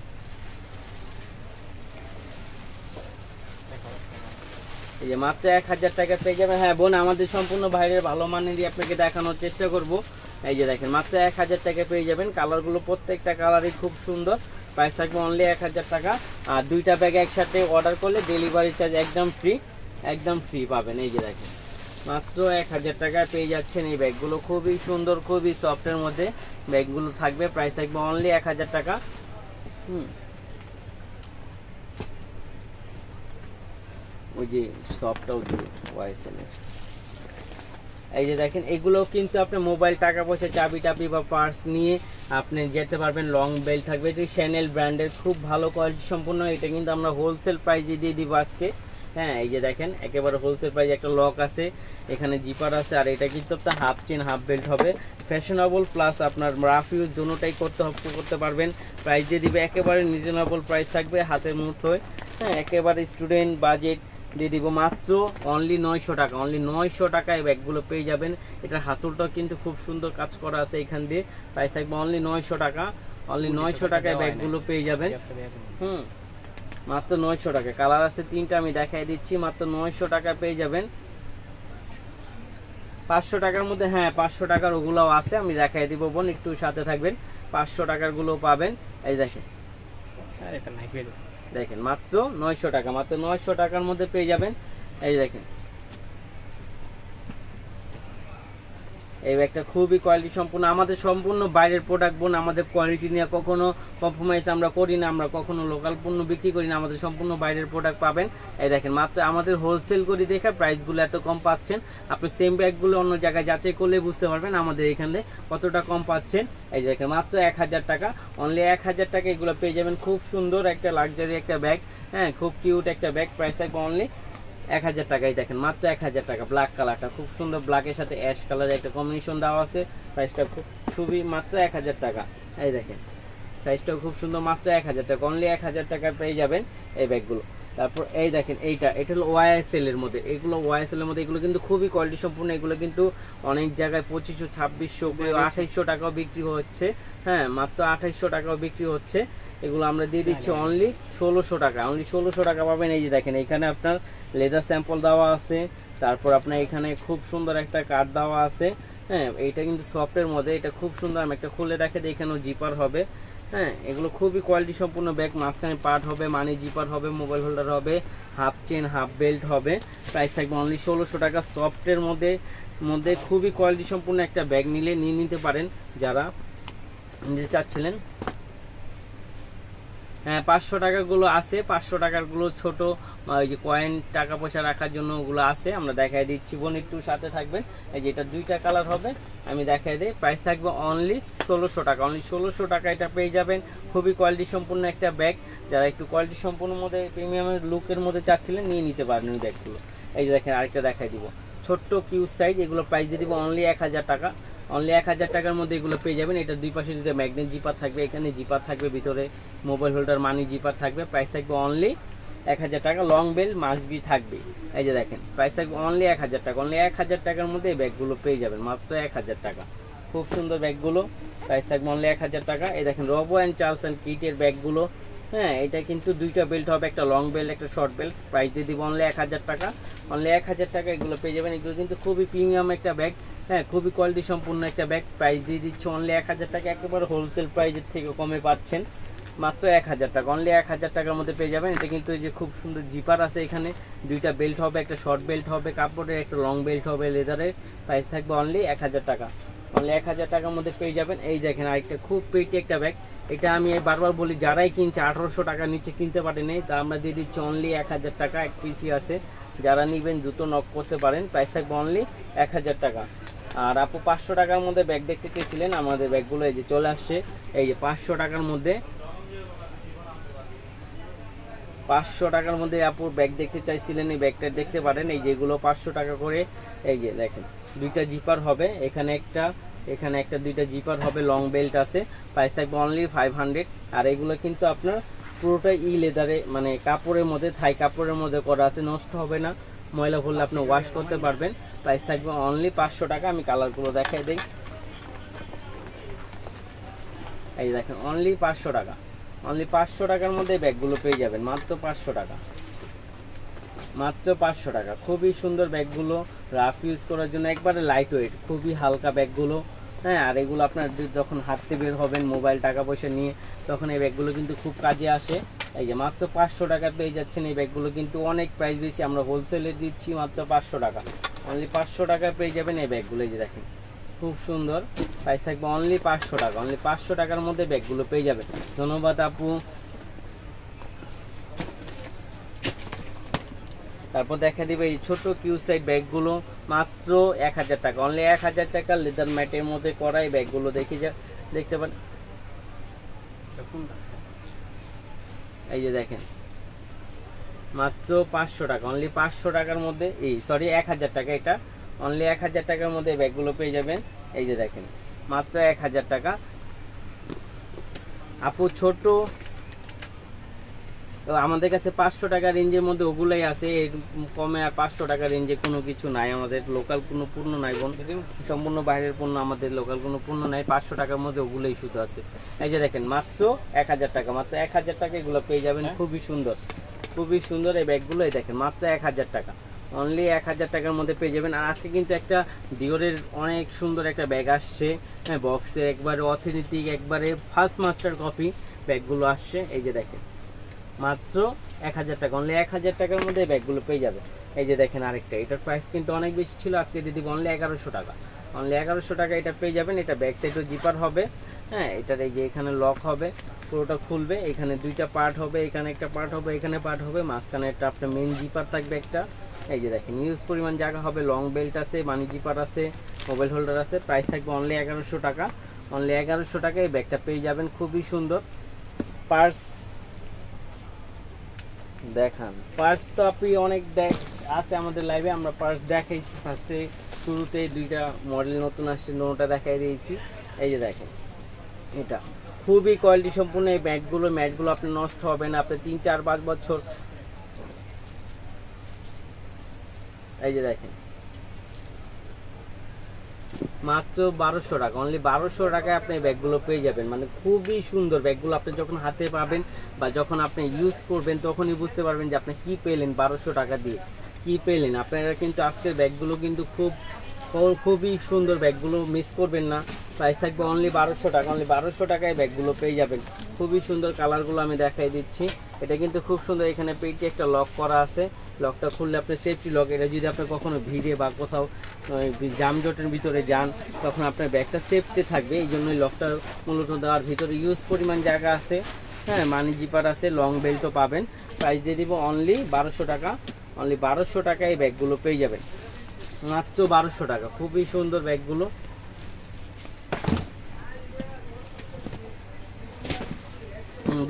এই যে মাত্র 1000 টাকা পেয়ে যাবেন। হ্যাঁ বোন, আমাদের সম্পূর্ণ বাইরের ভালো মানেরই আপনাকে দেখানোর চেষ্টা করব। এই যে দেখেন মাত্র 1000 টাকা পেয়ে যাবেন। কালারগুলো প্রত্যেকটা কালারই খুব সুন্দর। প্রাইস থাকবে অনলি 1000 টাকা। আর দুইটা ব্যাগ একসাথে অর্ডার করলে ডেলিভারি চার্জ একদম ফ্রি পাবেন। এই যে দেখেন মাত্র 1000 টাকায় পেয়ে যাচ্ছেন এই ব্যাগগুলো। খুবই সুন্দর, খুবই সফটের মধ্যে ব্যাগগুলো থাকবে। প্রাইস থাকবে অনলি 1000 টাকা। ওই যে সফটটাও দিয়ে ওয়াইসএল এর। এই যে দেখেন এগুলো কিন্তু আপনি মোবাইল, টাকা পয়সা, চাবি টাবি বা পার্স নিয়ে আপনি যেতে পারবেন। লং বেল্ট থাকবে, এটি শ্যানেল ব্র্যান্ডের, খুব ভালো কোয়ালিটি সম্পূর্ণ। এটা কিন্তু আমরা হোলসেল প্রাইসে দিয়ে দিব আজকে। হ্যাঁ এই যে দেখেন একেবারে হোলসেল প্রাইস। একটা লক আছে, এখানে জিপার আছে, আর এটা কিন্তু আপনার হাফ চেন হাফ বেল্ট হবে। ফ্যাশনেবল প্লাস আপনার রাফ ইউজ দুটোটাই করতে পারবেন। প্রাইস দিয়ে দিবে একেবারে রিজনেবল প্রাইস থাকবে, হাতের মুঠোয়। হ্যাঁ একেবারে স্টুডেন্ট বাজেট দিয়ে দিব মাত্র অনলি 900 টাকা। অনলি 900 টাকায় ব্যাগগুলো পেয়ে যাবেন। এটার হাতুলটাও কিন্তু খুব সুন্দর কাজ করা আছে এখান দিয়ে। প্রাইস থাকবে অনলি 900 টাকা। অনলি 900 টাকায় ব্যাগগুলো পেয়ে যাবেন। মাত্র 900 টাকা। কালার আসতে 3টা, আমি দেখাই দিচ্ছি। মাত্র 900 টাকা পেয়ে যাবেন। 500 টাকার মধ্যে, হ্যাঁ 500 টাকার ওগুলোও আছে, আমি দেখাই দিব বোন, একটু সাথে থাকবেন। 500 টাকার গুলো পাবেন। এই দেখেন দেখেন মাত্র 900 টাকা। মাত্র 900 টাকার মধ্যে পেয়ে যাবেন। এই দেখেন এই ব্যাগটা খুবই কোয়ালিটি সম্পূর্ণ। আমাদের সম্পূর্ণ বাইরের প্রোডাক্ট বোন, আমাদের কোয়ালিটি নিয়ে কখনো কম্প্রোমাইজ আমরা করি না। আমরা কখনো লোকাল পণ্য বিক্রি করি না, আমাদের সম্পূর্ণ বাইরের প্রোডাক্ট পাবেন। এই দেখেন মাত্র আমাদের হোলসেল করে দেখে প্রাইসগুলো এত কম পাচ্ছেন। আপনি সেম ব্যাগগুলো অন্য জায়গায় যাচাই করলে বুঝতে পারবেন আমাদের এখানে কতটা কম পাচ্ছেন। এই দেখেন মাত্র 1000 টাকা। অনলি 1000 টাকা এগুলো পেয়ে যাবেন। খুব সুন্দর একটা লাক্সারি একটা ব্যাগ, হ্যাঁ খুব কিউট একটা ব্যাগ। প্রাইস থাকবে অনলি 1000 টাকায়। দেখেন মাত্র 1000 টাকা। ব্ল্যাক কালারটা খুব সুন্দর, ব্ল্যাকের সাথে অ্যাশ কালারের একটা কম্বিনেশন দেওয়া আছে। প্রাইসটা খুবই মাত্র 1000 টাকা। এই দেখেন সাইজটাও খুব সুন্দর, মাত্র 1000 টাকা। অনলি 1000 টাকায় পেয়ে যাবেন এই ব্যাগগুলো। তারপর এই দেখেন এটা হলো ওয়াইএসএল এর মধ্যে। এগুলো ওয়াইএসএল এর মধ্যে, এগুলো কিন্তু খুবই কোয়ালিটি সম্পূর্ণ। এগুলো কিন্তু অনেক জায়গায় 2500, 2600, 2800 টাকাও বিক্রি হচ্ছে। হ্যাঁ মাত্র 2800 টাকাও বিক্রি হচ্ছে। এগুলো আমরা দিয়ে দিচ্ছি অনলি 1600 টাকা। অনলি 1600 টাকা পাবেন। এই যে দেখেন এখানে আপনার লেদার স্যাম্পল দেওয়া আছে। তারপর আপনার এখানে খুব সুন্দর একটা কার্ড দেওয়া আছে। হ্যাঁ এইটা কিন্তু সফটের মধ্যে, এটা খুব সুন্দর। আমি একটা খুলে দেখে দিই, এখানেও জিপার হবে। হ্যাঁ এগুলো খুবই কোয়ালিটি সম্পূর্ণ ব্যাগ। মাঝখানে পার্ট হবে, মানি জিপার হবে, মোবাইল হোল্ডার হবে, হাফ চেন হাফ বেল্ট হবে। প্রাইস থাকবে অনলি 1600 টাকা। সফটের মধ্যে খুবই কোয়ালিটি সম্পূর্ণ একটা ব্যাগ নিয়ে নিতে পারেন যারা নিতে চাচ্ছিলেন। হ্যাঁ 500 টাকাগুলো আছে। 500 টাকারগুলো ছোট, ওই যে কয়েন টাকা পয়সা রাখার জন্য ওগুলো আছে, আমরা দেখাই দিচ্ছি বোন, একটু সাথে থাকবেন। এই যে এটা 2টা কালার হবে, আমি দেখাই দিই। প্রাইস থাকবে অনলি 1600 টাকা। অনলি 1600 টাকা এটা পেয়ে যাবেন। খুবই কোয়ালিটি সম্পূর্ণ একটা ব্যাগ। যারা একটু কোয়ালিটি সম্পূর্ণ মধ্যে প্রিমিয়ামের লুকের মধ্যে চাচ্ছিলেন নিয়ে নিতে পারেন এই ব্যাগগুলো। এই যে দেখেন আরেকটা দেখাই দিব, ছোট্ট কিউট সাইজ। এগুলো প্রাইস দিয়ে দিব অনলি 1000 টাকা। অনলি 1000 টাকার মধ্যে এগুলো পেয়ে যাবেন। এটা দুই পাশে দুটো ম্যাগনেট জিপার থাকবে, এখানে জিপার থাকবে, ভিতরে মোবাইল হোল্ডার মানি জিপার থাকবে। প্রাইস থাকবে অনলি 1000 টাকা। লং বেল মাস্ট বি থাকবে। এই যে দেখেন প্রাইস থাকবে অনলি 1000 টাকা। অনলি 1000 টাকার মধ্যে এই ব্যাগগুলো পেয়ে যাবেন মাত্র 1000 টাকা। খুব সুন্দর ব্যাগগুলো। প্রাইস থাকবে অনলি 1000 টাকা। এই দেখেন রবো অ্যান্ড চার্লস অ্যান্ড কিটের ব্যাগগুলো। হ্যাঁ এটা কিন্তু 2টা বেল্ট হবে, একটা লং বেল্ট একটা শর্ট বেল্ট। প্রাইস দিয়ে দিব অনলি 1000 টাকা। অনলি 1000 টাকা এগুলো পেয়ে যাবেন। এগুলো কিন্তু খুবই প্রিমিয়াম একটা ব্যাগ। হ্যাঁ খুবই কোয়ালিটি সম্পূর্ণ একটা ব্যাগ। প্রাইস দিয়ে দিচ্ছে অনলি 1000 টাকা। একেবারে হোলসেল প্রাইসের থেকে কমে পাচ্ছেন মাত্র 1000 টাকা। অনলি 1000 টাকার মধ্যে পেয়ে যাবেন। এটা কিন্তু এই যে খুব সুন্দর জিপার আছে, এখানে 2টা বেল্ট হবে, একটা শর্ট বেল্ট হবে কাপড়ের, একটা লং বেল্ট হবে লেদারের। প্রাইস থাকবে অনলি 1000 টাকা। অনলি 1000 টাকার মধ্যে পেয়ে যাবেন। এই দেখেন আরেকটা খুব পেটি একটা ব্যাগ। এটা আমি বারবার বলি, যারাই কিনছে 1800 টাকার নিচে কিনতে পারেনি, তা আমরা দিয়ে দিচ্ছি অনলি 1000 টাকা। এক পিসি আছে, যারা নিবেন দ্রুত নক করতে পারেন। প্রাইস থাকবে অনলি 1000 টাকা। আর আপু 500 টাকার মধ্যে ব্যাগ দেখতে চেয়েছিলেন, আমাদের ব্যাগগুলো এই যে চলে আসছে। এই যে 500 টাকার মধ্যে, 500 টাকার মধ্যে আপুর ব্যাগ দেখতে চাইছিলেন, এই ব্যাগটা দেখতে পারেন। এই যেগুলো 500 টাকা করে। এই যে দেখেন 2টা জিপার হবে, এখানে একটা 2টা জিপার হবে, লং বেল্ট আছে। প্রাইস থাকবে অনলি 500। আর এগুলো কিন্তু আপনার পুরোটাই লেদারে, মানে কাপড়ের মধ্যে, থাই কাপড়ের মধ্যে করা আছে, নষ্ট হবে না। ময়লা ভরলে আপনি ওয়াশ করতে পারবেন। প্রাইস থাকবে অনলি 500 টাকা। আমি কালারগুলো দেখাই দিই। এই দেখেন অনলি 500 টাকা। অনলি 500 টাকার মধ্যে ব্যাগগুলো পেয়ে যাবেন মাত্র 500 টাকা। মাত্র 500 টাকা। খুবই সুন্দর ব্যাগগুলো, রাফ ইউজ করার জন্য একবারে লাইট ওয়েট, খুবই হালকা ব্যাগগুলো। হ্যাঁ, আর এগুলো আপনার যখন হাঁটতে বের হবেন মোবাইল টাকা পয়সা নিয়ে, তখন এই ব্যাগগুলো কিন্তু খুব কাজে আসে। এই যে মাত্র 500 টাকা পেয়ে যাচ্ছেন এই ব্যাগগুলো, কিন্তু অনেক প্রাইস বেশি, আমরা হোলসেলে দিচ্ছি মাত্র 500 টাকা। অনলি 500 টাকায় পেয়ে যাবেন এই ব্যাগগুলো। এই যে দেখেন খুব সুন্দর, প্রাইস থাকবে অনলি 500 টাকা। অনলি 500 টাকার মধ্যে ব্যাগগুলো পেয়ে যাবেন। ধন্যবাদ আপু। তারপর দেখা দিবে এই ছোট কিউ সাইড ব্যাগগুলো মাত্র 1000 টাকা। অনলি 1000 টাকা লেদার ম্যাটের মধ্যে করা এই ব্যাগগুলো দেখতে পারেন। এই যে দেখেন মাত্র 500 টাকা। অনলি 500 টাকার মধ্যে, এই সরি 1000 টাকা, এটা অনলি 1000 টাকার মধ্যে ব্যাগগুলো পেয়ে যাবেন। এই যে দেখেন মাত্র 1000 টাকা। আপু ছোট আমাদের কাছে 500 টাকা রেঞ্জের মধ্যে ওগুলাই আছে, এর কমে আর 500 টাকা রেঞ্জে কোনো কিছু নাই। আমাদের লোকাল কোনো পণ্য নাই বোন, সম্পূর্ণ বাইরের পণ্য, আমাদের লোকাল কোনো পণ্য নাই। 500 টাকার মধ্যে ওগুলোই শুধু আছে। এই যে দেখেন মাত্র 1000 টাকা। মাত্র 1000 টাকা এগুলো পেয়ে যাবেন। খুবই সুন্দর, খুবই সুন্দর এই ব্যাগগুলো। এই দেখেন মাত্র 1000 টাকা। অনলি 1000 টাকার মধ্যে পেয়ে যাবেন। আর আজকে কিন্তু একটা ডিওরের অনেক সুন্দর একটা ব্যাগ আসছে, হ্যাঁ, বক্সে একবারে অথেন্টিক, একবারে ফার্স্ট মাস্টার কপি ব্যাগগুলো আসছে। এই যে দেখেন মাত্র 1000 টাকা। অনলি 1000 টাকার মধ্যে ব্যাগগুলো পেয়ে যাবে। এই যে দেখেন আরেকটা, এটার প্রাইস কিন্তু অনেক বেশি ছিল, আজকে দিয়ে দিব অনলি 1100 টাকা। অনলি 1100 টাকা এটা পেয়ে যাবেন। এটা ব্যাক সাইডও জিপার হবে, হ্যাঁ, এটার এই যে এখানে লক হবে, পুরোটা খুলবে, এখানে দুইটা পার্ট হবে, এখানে একটা পার্ট হবে, এখানে পার্ট হবে, মাঝখানে একটা আপনার মেন জিপার থাকবে একটা। এই যে দেখেন ইউজ পরিমাণ জায়গা হবে, লং বেল্ট আছে, মানি জিপার আছে, মোবাইল হোল্ডার আছে। প্রাইস থাকবে অনলি 1100 টাকা। অনলি 1100 টাকায় এই ব্যাগটা পেয়ে যাবেন। খুবই সুন্দর। পার্স দেখান, পার্স তো আপনি অনেক আছে আমাদের লাইভে, আমরা পার্স দেখাইছি। ফার্স্টে শুরুতে দুইটা মডেল নতুন আসছে, নোটা দেখাই দিয়েছি। এই যে দেখেন এটা খুবই কোয়ালিটি সম্পূর্ণ এই ম্যাটগুলো আপনি নষ্ট হবে না, আপনি 3, 4, 5 বছর। এই যে দেখেন মাত্র 1200 টাকা। অনলি 1200 টাকায় আপনি ব্যাগগুলো পেয়ে যাবেন। মানে খুবই সুন্দর ব্যাগগুলো। আপনি যখন হাতে পাবেন বা যখন আপনি ইউজ করবেন তখনই বুঝতে পারবেন যে আপনি কি পেলেন 1200 টাকা দিয়ে, কি পেলেন। আপনারা কিন্তু আজকের ব্যাগগুলো কিন্তু খুবই সুন্দর ব্যাগগুলো, মিস করবেন না। প্রাইস থাকবে অনলি 1200 টাকা। অনলি 1200 টাকায় ব্যাগগুলো পেয়ে যাবেন। খুবই সুন্দর কালারগুলো আমি দেখাই দিচ্ছি। এটা কিন্তু খুব সুন্দর, এখানে পেটে একটা লক করা আছে, লকটা খুললে আপনি সেফটি লক। এটা যদি আপনি কখনো ভিড়ে বা কোথাও জামজটের ভিতরে যান তখন আপনার ব্যাগটা সেফটি থাকবে, এই জন্যই লকটা মূলত দেওয়ার। ভিতরে ইউজ পরিমাণ জায়গা আছে, হ্যাঁ, মানি জিপার আছে, লং বেল্টও পাবেন। প্রাইস দিয়ে দিব অনলি 1200 টাকা। অনলি 1200 টাকায় এই ব্যাগগুলো পেয়ে যাবেন। মাত্র 1200 টাকা। খুবই সুন্দর ব্যাগগুলো।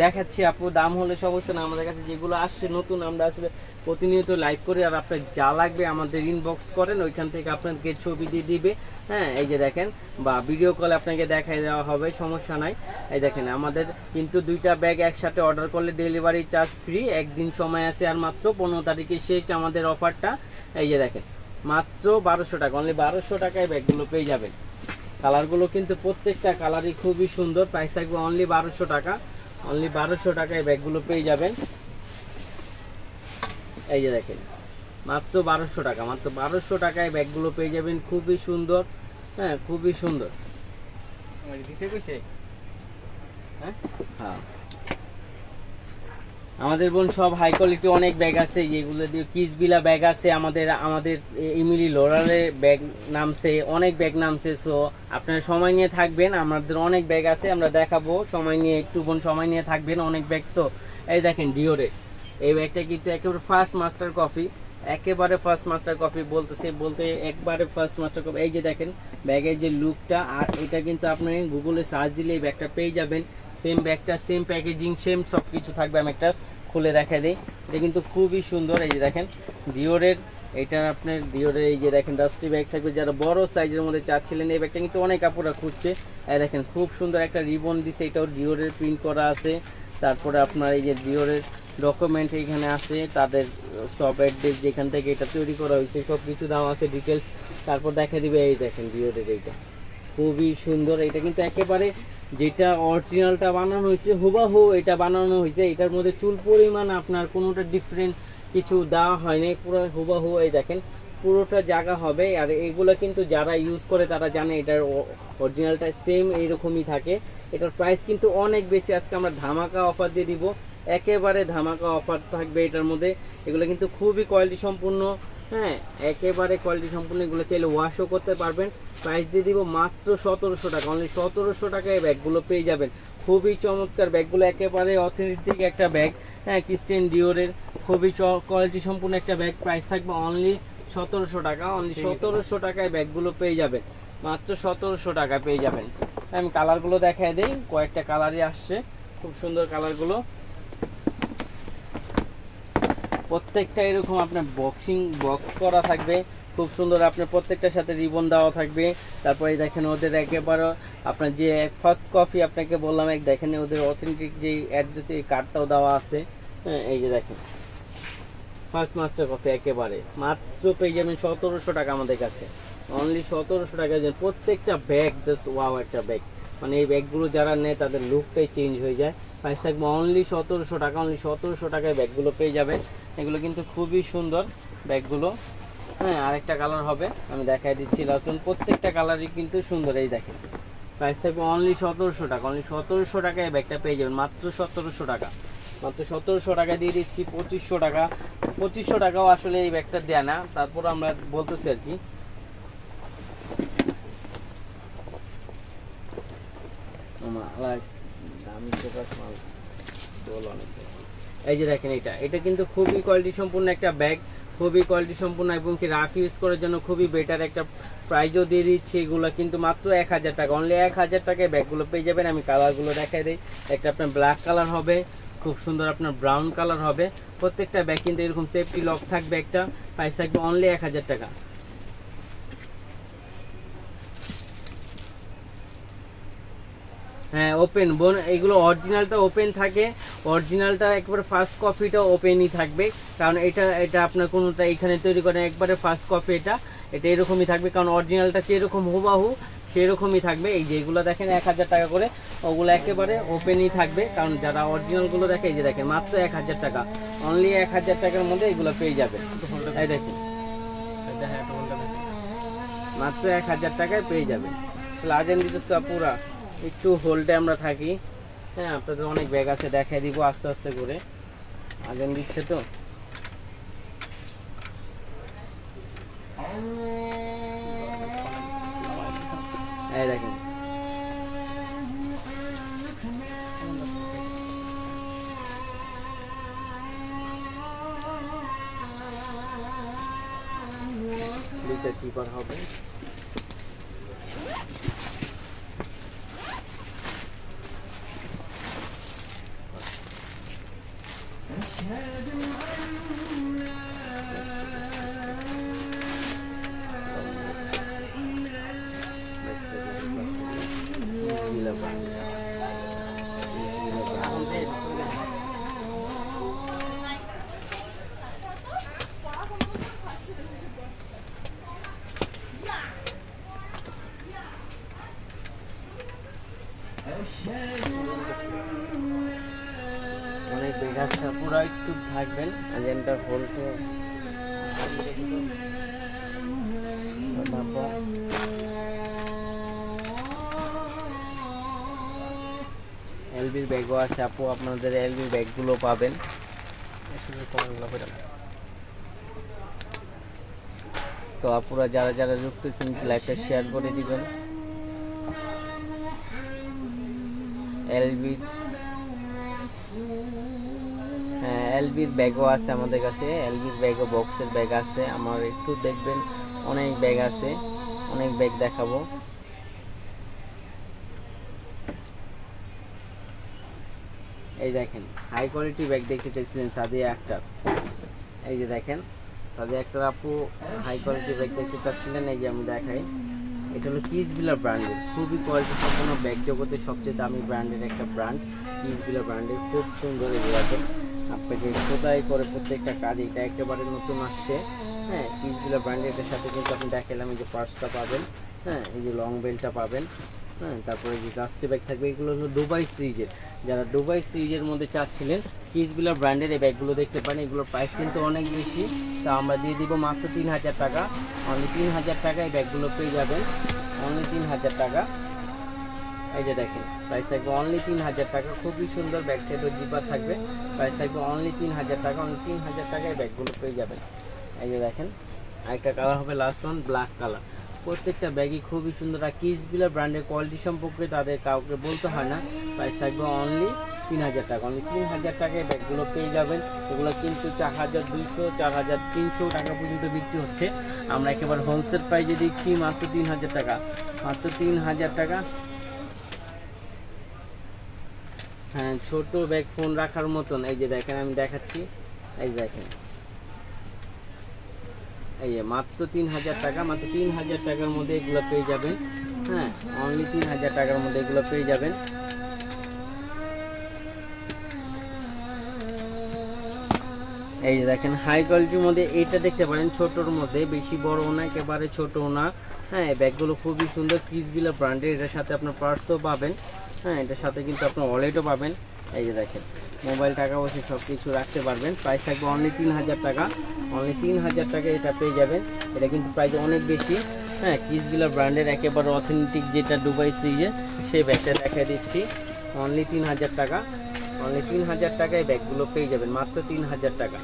দেখাচ্ছি আপু, দাম হলে সমস্যা না। আমাদের কাছে যেগুলো আসছে নতুন, আমরা আসলে প্রতিনিয়ত লাইভ করি। আর আপনার যা লাগবে আমাদের ইনবক্স করেন, ওইখান থেকে আপনাকে ছবি দিয়ে দিবে, হ্যাঁ। এই যে দেখেন, বা ভিডিও কলে আপনাকে দেখাই দেওয়া হবে, সমস্যা নাই। এই দেখেন আমাদের কিন্তু দুইটা ব্যাগ একসাথে অর্ডার করলে ডেলিভারি চার্জ ফ্রি। একদিন সময় আছে, আর মাত্র 15 তারিখে শেষ আমাদের অফারটা। এই যে দেখেন মাত্র 1200 টাকা। অনলি 1200 টাকায় ব্যাগগুলো পেয়ে যাবেন। কালারগুলো কিন্তু প্রত্যেকটা কালারই খুবই সুন্দর। প্রাইস থাকবে অনলি 1200 টাকা। অনলি 1200 টাকায় ব্যাগগুলো পেয়ে যাবেন। এই যে দেখেন মাত্র 1200 টাকা। মাত্র 1200 টাকায় ব্যাগগুলো পেয়ে যাবেন। খুবই সুন্দর, হ্যাঁ, খুবই সুন্দর। হ্যাঁ, আমাদের বোন সব হাই কোয়ালিটি অনেক ব্যাগ আছে, যেগুলো দিয়ে কিসবিলা ব্যাগ আছে, আমাদের ইমিলি লোরারে ব্যাগ নামছে, অনেক ব্যাগ নামছে। সো আপনারা সময় নিয়ে থাকবেন, আমাদের অনেক ব্যাগ আছে, আমরা দেখাবো। সময় নিয়ে একটু বোন সময় নিয়ে থাকবেন, অনেক ব্যাগ তো। এই দেখেন ডিওরে এই ব্যাগটা কিন্তু একেবারে ফার্স্ট মাস্টার কপি, একেবারে ফার্স্ট মাস্টার কপি বলতে একবারে ফার্স্ট মাস্টার কপি। এই যে দেখেন ব্যাগের যে লুকটা, আর এটা কিন্তু আপনি গুগলে সার্চ দিলে এই ব্যাগটা পেয়ে যাবেন। সেম ব্যাগটা, সেম প্যাকেজিং, সেম সব কিছু থাকবে। আমি একটা খুলে দেখা দিই, এটা কিন্তু খুবই সুন্দর। এই যে দেখেন ডিওরের, এটা আপনার ডিওরের এই যে দেখেন ডাস্টি ব্যাগ থাকবে। যারা বড় সাইজের মধ্যে চাচ্ছিলেন এই ব্যাগটা কিন্তু অনেক কাপড়া খুঁজছে। এই দেখেন খুব সুন্দর একটা রিবন দিছে, এটাও ডিওরের প্রিন্ট করা আছে। তারপরে আপনার এই যে ডিওরের ডকুমেন্ট এখানে আছে, তাদের সব অ্যাড্রেস যেখান থেকে এটা তৈরি করা হয়েছে সব কিছু দাম আছে, ডিটেলস। তারপর দেখা দিবে এই দেখেন ডিওরের এইটা খুবই সুন্দর। এটা কিন্তু একেবারে যেটা অরিজিনালটা বানানো হয়েছে হুবাহু এটা বানানো হয়েছে। এটার মধ্যে চুল পরিমাণ আপনার কোনোটা ডিফারেন্ট কিছু দেওয়া হয়নি, পুরো হুবাহু এই দেখেন পুরোটা জায়গা হবে। আর এগুলো কিন্তু যারা ইউজ করে তারা জানে এটার অরিজিনালটা সেম এইরকমই থাকে। এটার প্রাইস কিন্তু অনেক বেশি। আজকে আমরা ধামাকা অফার দিয়ে দিব, একেবারে ধামাকা অফার থাকবে এটার মধ্যে। এগুলো কিন্তু খুবই কোয়ালিটি সম্পূর্ণ, হ্যাঁ একেবারে কোয়ালিটি সম্পূর্ণ। এগুলো চাইলে ওয়াশও করতে পারবেন। প্রাইস দিয়ে দিব মাত্র 1700 টাকা, অনলি 1700 টাকায় ব্যাগগুলো পেয়ে যাবেন। খুবই চমৎকার ব্যাগগুলো, একেবারে অথেন্টিক একটা ব্যাগ, হ্যাঁ ক্রিস্টিয়ান ডিওরের খুবই কোয়ালিটি সম্পূর্ণ একটা ব্যাগ। প্রাইস থাকবে অনলি 1700 টাকা, অনলি 1700 টাকায় ব্যাগগুলো পেয়ে যাবেন, মাত্র 1700 টাকা পেয়ে যাবেন। আমি কালারগুলো দেখায় দেই, কয়েকটা কালারই আসছে, খুব সুন্দর কালারগুলো। প্রত্যেকটা এরকম আপনার বক্স করা থাকবে, খুব সুন্দর। আপনার প্রত্যেকটার সাথে রিবন দেওয়া থাকবে। তারপরে দেখেন ওদের একেবারে আপনার যে ফার্স্ট কপি আপনাকে বললাম, এক দেখেন ওদের অথেন্টিক যে অ্যাড্রেস এই কার্ডটাও দেওয়া আছে, হ্যাঁ এই যে দেখেন ফার্স্ট মাস্টার কপি একেবারে মাত্র পেয়ে যাবেন 1700 টাকা আমাদের কাছে, অনলি 1700 টাকা। প্রত্যেকটা ব্যাগ জাস্ট ওয়াও একটা ব্যাগ, মানে এই ব্যাগগুলো যারা নেয় তাদের লুকটাই চেঞ্জ হয়ে যায়। প্রাইস থাকবে অনলি 1700 টাকা, অনলি 1700 টাকায় ব্যাগগুলো পেয়ে যাবেন। এগুলো কিন্তু খুবই সুন্দর ব্যাগগুলো, হ্যাঁ আরেকটা কালার হবে আমি দেখাই দিচ্ছি লাস্ট। প্রত্যেকটা কালারই কিন্তু সুন্দর, এই দেখেন প্রাইস থাকবে অনলি 1700 টাকা, অনলি 1700 টাকায় ব্যাগটা পেয়ে যাবেন, মাত্র 1700 টাকা, মাত্র 1700 টাকা দিয়ে দিচ্ছি। 2500 টাকা, 2500 টাকাও আসলে এই ব্যাগটা দেয় না, তারপর আমরা বলতেছি আর কি। এই যে দেখেন এটা কিন্তু খুবই কোয়ালিটি সম্পূর্ণ একটা ব্যাগ, খুবই কোয়ালিটি সম্পূর্ণ এবং কি রাফ ইউজ করার জন্য খুবই বেটার একটা প্রাইজও দিয়ে দিচ্ছি। এগুলো কিন্তু মাত্র 1000 টাকা, অনলি 1000 টাকায় ব্যাগগুলো পেয়ে যাবেন। আমি কালারগুলো দেখাই দিই, একটা আপনার ব্ল্যাক কালার হবে, খুব সুন্দর আপনার ব্রাউন কালার হবে। প্রত্যেকটা ব্যাগ কিন্তু এরকম সেফটি লক থাকবে একটা, প্রাইস থাকবে অনলি 1000 টাকা। হ্যাঁ ওপেন বোন, এগুলো অরিজিনালটা ওপেন থাকে, অরিজিনালটা একবারে ফার্স্ট কপিটা ওপেনই থাকবে, কারণ এটা আপনার কোনোটা এখানে তৈরি করেন, একবারে ফার্স্ট কপি এটা এরকমই থাকবে, কারণ অরিজিনালটা যেরকম হুবাহু সেরকমই থাকবে। এই যে এগুলো দেখেন 1000 টাকা করে, ওগুলো একেবারে ওপেনই থাকবে, কারণ যারা অরিজিনালগুলো দেখে এই যে দেখেন মাত্র 1000 টাকা, অনলি 1000 টাকার মধ্যে এগুলো পেয়ে যাবে। এই দেখুন মাত্র 1000 টাকায় পেয়ে যাবেন। লাজেন দিতেছে পুরা একটু হোল্ডে আমরা থাকি, হ্যাঁ আপনাদের অনেক ব্যাগ আছে দেখাই দিব আস্তে আস্তে করে। আজান দিচ্ছে তো, এই দেখেন দুইটা চিপার হবে। অনেক বেগ আছে, পুরো একটু থাকবেন। আজেন্টার হোল্ডে এলবির ব্যাগও আছে আপু, আপনাদের এলবি ব্যাগগুলো পাবেন। তো আপুরা যারা যারা যুক্ত আছেন লাইভটা শেয়ার করে দিবেন। এলবি হ্যাঁ এলবির ব্যাগও আছে আমাদের কাছে, এলবির ব্যাগও বক্সের ব্যাগ আছে আমার, একটু দেখবেন অনেক ব্যাগ আছে, অনেক ব্যাগ দেখাবো। এই দেখেন হাই কোয়ালিটি ব্যাগ দেখতে চাইছিলেন সাদিয়া আক্তার, এই যে দেখেন সাদিয়া আক্তার আপু হাই কোয়ালিটি ব্যাগ দেখতে চাচ্ছিলেন, এই যে আমি দেখাই। এটা হলো কিডসভিলা ব্র্যান্ডের, খুবই কোয়ালিটি সম্পন্ন ব্যাগ, জগতের সবচেয়ে দামি ব্র্যান্ডের একটা ব্র্যান্ড কিডসভিলা ব্র্যান্ডের, খুব সুন্দর। এগুলো আছে আপনাকে খোদাই করে প্রত্যেকটা কাজ, এটা একেবারে নতুন আসছে, হ্যাঁ কিডসভিলা ব্র্যান্ডের। এটার সাথে কিন্তু আপনি দেখালাম এই যে পার্সটা পাবেন, হ্যাঁ এই যে লং বেল্টটা পাবেন, হ্যাঁ, তারপরে যে ডাস্টি ব্যাগ থাকবে, এগুলো হলো দুবাই সিরিজের। যারা দুবাই সিরিজের মধ্যে চাচ্ছিলেন কিডসবিলার ব্র্যান্ডের এই ব্যাগগুলো দেখতে পারেন, এগুলোর প্রাইস কিন্তু অনেক বেশি। তা আমরা দিয়ে দিব মাত্র 3000 টাকা, অনলি 3000 টাকা এই ব্যাগগুলো পেয়ে যাবেন, অনলি 3000 টাকা। এই যে দেখেন প্রাইস থাকবে অনলি 3000 টাকা, খুবই সুন্দর ব্যাগ সাইডও জিপার থাকবে, প্রাইস থাকবে অনলি 3000 টাকা, অনলি 3000 টাকায় ব্যাগগুলো পেয়ে যাবেন। এই যে দেখেন আরেকটা কালার হবে লাস্ট ওয়ান, ব্ল্যাক কালার। প্রত্যেকটা ব্যাগই খুবই সুন্দর, আর কিডসবিলার ব্র্যান্ডের কোয়ালিটি সম্পর্কে তাদের কাউকে বলতে হয় না। প্রাইস থাকবে অনলি 3000 টাকা, অনলি 3000 টাকায় ব্যাগগুলো পেয়ে যাবেন। এগুলো কিন্তু 4200 4300 টাকা পর্যন্ত বিক্রি হচ্ছে, আমরা একেবারে হোলসেল প্রাইসে দিচ্ছি মাত্র 3000 টাকা, মাত্র 3000 টাকা। হ্যাঁ, ছোট ব্যাগ ফোন রাখার মতন। এই যে দেখেন আমি দেখাচ্ছি, এই দেখেন এই যে মাত্র 3000 টাকা, মাত্র 3000 টাকার মধ্যে এগুলো পেয়ে যাবেন। হ্যাঁ, অনলি 3000 টাকার মধ্যে এগুলো পেয়ে যাবেন। এই যে দেখেন হাই কোয়ালিটির মধ্যে এইটা দেখতে পারেন, ছোটর মধ্যে, বেশি বড়ও না একেবারে ছোটও না। হ্যাঁ, এই ব্যাগগুলো খুবই সুন্দর কিডসবিলার ব্র্যান্ডের, এটার সাথে আপনার পার্সও পাবেন। হ্যাঁ, এটার সাথে কিন্তু আপনার ওয়ালেটও পাবেন। এই যে দেখেন মোবাইল, টাকা পয়সা সব কিছু রাখতে পারবেন। প্রাইস থাকবে অনলি 3000 টাকা, অনলি 3000 টাকা এটা পেয়ে যাবেন। এটা কিন্তু প্রাইস অনেক বেশি। হ্যাঁ, কিডসবিলার ব্র্যান্ডের একেবারে অথেন্টিক যেটা দুবাই সিরিজে, সেই ব্যাগটা দেখা দিচ্ছি অনলি 3000 টাকা, অনলি 3000 টাকায় ব্যাগগুলো পেয়ে যাবেন, মাত্র 3000 টাকা,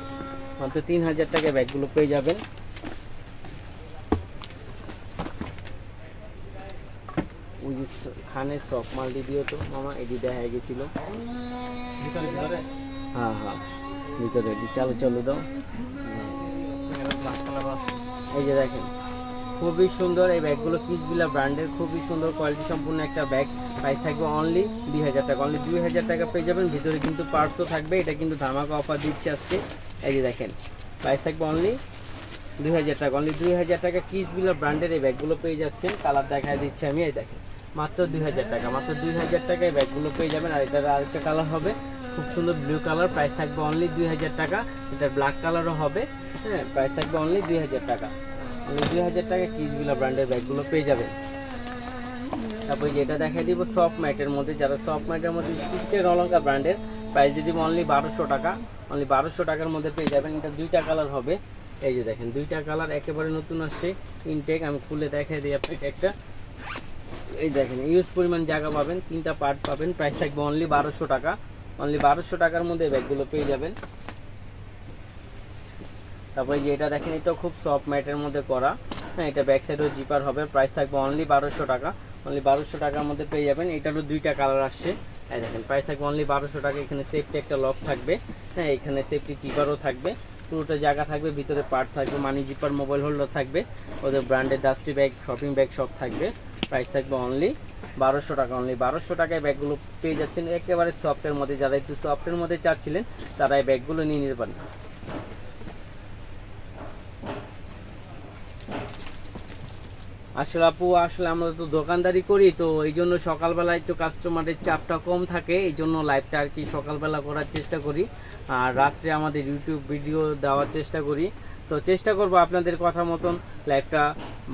মাত্র 3000 টাকায় ব্যাগগুলো পেয়ে যাবেন। ওই যে খানের সব মাল দিদিও তো মামা, এটি দেখা গেছিল। হ্যাঁ হ্যাঁ, ভিতরে চালু চালু দাও। এই যে দেখেন খুবই সুন্দর এই ব্যাগগুলো, কিডসবিলার ব্র্যান্ডের খুবই সুন্দর কোয়ালিটি সম্পূর্ণ একটা ব্যাগ। প্রাইস থাকবে অনলি 2000 টাকা, অনলি 2000 টাকা পেয়ে যাবেন। ভিতরে কিন্তু পার্সও থাকবে, এটা কিন্তু ধামাকা অফার দিচ্ছে আজকে। এই যে দেখেন প্রাইস থাকবে অনলি 2000 টাকা, অনলি 2000 টাকা কিডসবিলার ব্র্যান্ডের এই ব্যাগগুলো পেয়ে যাচ্ছেন। কালার দেখায় দিচ্ছি আমি, এই দেখেন মাত্র 2000 টাকা, মাত্র 2000 টাকায় ব্যাগগুলো পেয়ে যাবেন। আর এটার আরেকটা কালার হবে খুব সুন্দর ব্লু কালার, প্রাইস থাকবে অনলি 2000 টাকা। এটা ব্ল্যাক কালারও হবে। হ্যাঁ, প্রাইস থাকবে অনলি 2000 টাকা, অনলি 2000 টাকা কিডসবিলার ব্র্যান্ডের ব্যাগগুলো পেয়ে যাবেন। তারপরে যেটা দেখাই দিব সফট ম্যাটের মধ্যে, যারা সফট ম্যাটের মধ্যে স্টিচের অলঙ্কার ব্র্যান্ডের, প্রাইস দিয়ে দিব অনলি 1200 টাকা, অনলি 1200 টাকার মধ্যে পেয়ে যাবেন। এটা দুইটা কালার হবে। এই যে দেখেন দুইটা কালার একেবারে নতুন আসছে ইনটেক, আমি খুলে দেখাই দিই আপনাকে একটা। এই দেখেন ইউজ পরিমাণ জায়গা পাবেন, 3টা পার্ট পাবেন। প্রাইস থাকবে অনলি 1200 টাকা, অনলি 1200 টাকার মধ্যে ব্যাগগুলো পেয়ে যাবেন। তারপরে যে এটা দেখেন, এটা খুব সফট ম্যাটের মধ্যে করা। হ্যাঁ, এটা ব্যাক সাইডও জিপার হবে। প্রাইস থাকবে অনলি 1200 টাকা, অনলি 1200 টাকার মধ্যে পেয়ে যাবেন। এটারও দুইটা কালার আসছে। এই দেখেন প্রাইস থাকবে অনলি 1200 টাকা। এখানে সেফটি একটা লক থাকবে। হ্যাঁ, এখানে সেফটি জিপারও থাকবে, পুরোটা জায়গা থাকবে, ভিতরে পার্ট থাকবে, মানি জিপার, মোবাইল হোল্ডার থাকবে, ওদের ব্র্যান্ডের ডাস্টি ব্যাগ, শপিং ব্যাগ সব থাকবে। প্রাইস থাকবে অনলি 1200 টাকা, অনলি 1200 টাকায় ব্যাগগুলো পেয়ে যাচ্ছেন একেবারে সফটের মধ্যে। যারা একটু সফটের মধ্যে চাচ্ছিলেন তারা এই ব্যাগগুলো নিয়ে নিতে পারেন। আসলে আপু, আসলে আমরা তো দোকানদারি করি, তো এই জন্য সকালবেলা একটু কাস্টমারের চাপটা কম থাকে, এই জন্য লাইভটা আর কি সকালবেলা করার চেষ্টা করি, আর রাত্রে আমাদের ইউটিউব ভিডিও দেওয়ার চেষ্টা করি। তো চেষ্টা করব আপনাদের কথা মতন লাইভটা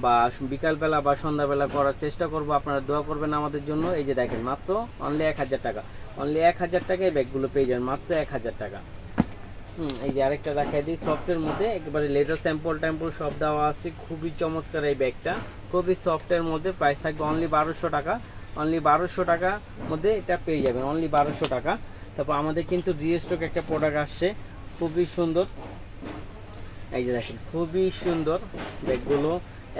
বা বিকালবেলা বা সন্ধ্যাবেলা করার চেষ্টা করব। আপনারা দোয়া করবেন আমাদের জন্য। এই যে দেখেন মাত্র অনলি 1000 টাকা, অনলি 1000 টাকায় ব্যাগগুলো পেয়ে যান, মাত্র 1000 টাকা। এই যে আরেকটা দেখাই দিই সফটের মধ্যে, একেবারে লেদার স্যাম্পল ট্যাম্পল সব দেওয়া আছে, খুবই চমৎকার এই ব্যাগটা, খুবই সফটের মধ্যে। প্রাইস থাকবে অনলি 1200 টাকা, অনলি 1200 টাকার মধ্যে এটা পেয়ে যাবেন, অনলি 1200 টাকা। তারপর আমাদের কিন্তু রিস্টক একটা প্রোডাক্ট আসছে, খুবই সুন্দর। এই যে দেখেন খুবই সুন্দর ব্যাগগুলো,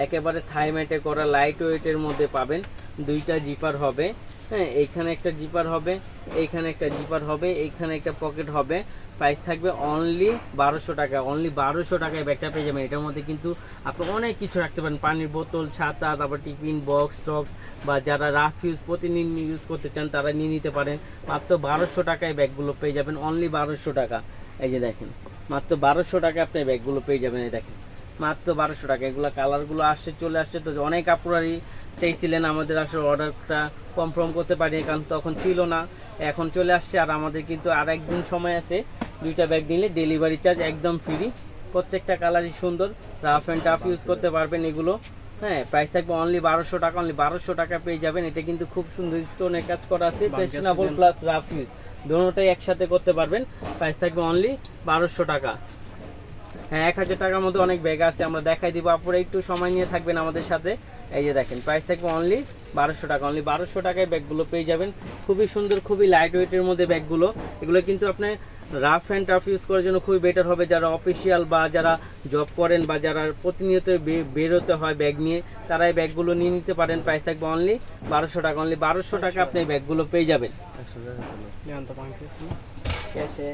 একেবারে থাই ম্যাটে করা, লাইট ওয়েটের মধ্যে পাবেন। দুইটা জিপার হবে। হ্যাঁ, এইখানে একটা জিপার হবে, এইখানে একটা জিপার হবে, এইখানে একটা পকেট হবে। প্রাইস থাকবে অনলি 1200 টাকা, অনলি 1200 টাকায় ব্যাগটা পেয়ে যাবেন। এটার মধ্যে কিন্তু আপনি অনেক কিছু রাখতে পারেন, পানির বোতল, ছাতা, তারপর টিফিন বক্স টক্স, বা যারা রাফ ইউজ প্রতিদিন ইউজ করতে চান তারা নিয়ে নিতে পারেন। মাত্র 1200 টাকায় ব্যাগগুলো পেয়ে যাবেন, অনলি 1200 টাকা। এই যে দেখেন মাত্র 1200 টাকা আপনি ব্যাগগুলো পেয়ে যাবেন। এই দেখেন মাত্র 1200 টাকা। এগুলো কালারগুলো আসছে, চলে আসছে, তো অনেক আপুরাই চাইছিলেন আমাদের আসলে অর্ডারটা কনফার্ম করতে পারি, কারণ তখন ছিল না, এখন চলে আসছে। আর আমাদের কিন্তু আর একদিন সময় আছে, দুইটা ব্যাগ নিলে ডেলিভারি চার্জ একদম ফ্রি। প্রত্যেকটা কালারই সুন্দর, রাফ অ্যান্ড টাফ ইউজ করতে পারবেন এগুলো। হ্যাঁ, প্রাইস থাকবে অনলি 1200 টাকা। অনলি 1200 টাকা পেয়ে যাবেন। এটা কিন্তু খুব সুন্দর স্টোনের কাজ করা আছে, ফ্যাশনেবল প্লাস রাফ ইউজ দুটোটাই একসাথে করতে পারবেন। প্রাইস থাকবে অনলি 1200 টাকা। হ্যাঁ, 1000 টাকার মধ্যে অনেক ব্যাগ আছে, আমরা দেখাই দিব। আপনারা একটু সময় নিয়ে থাকবেন আমাদের সাথে। এই যে দেখেন, প্রাইস থাকবে অনলি 1200 টাকা। অনলি 1200 টাকায় ব্যাগগুলো পেয়ে যাবেন। খুবই সুন্দর, খুবই লাইট ওয়েটের মধ্যে ব্যাগগুলো। এগুলো কিন্তু আপনি রাফ অ্যান্ড টাফ ইউজ করার জন্য খুবই বেটার হবে। যারা অফিসিয়াল বা যারা জব করেন বা যারা প্রতিনিয়ত বেরোতে হয় ব্যাগ নিয়ে, তারা এই ব্যাগগুলো নিয়ে নিতে পারেন। প্রাইস থাকবে অনলি 1200 টাকা। অনলি 1200 টাকা আপনি এই ব্যাগগুলো পেয়ে যাবেন। ক্যাশে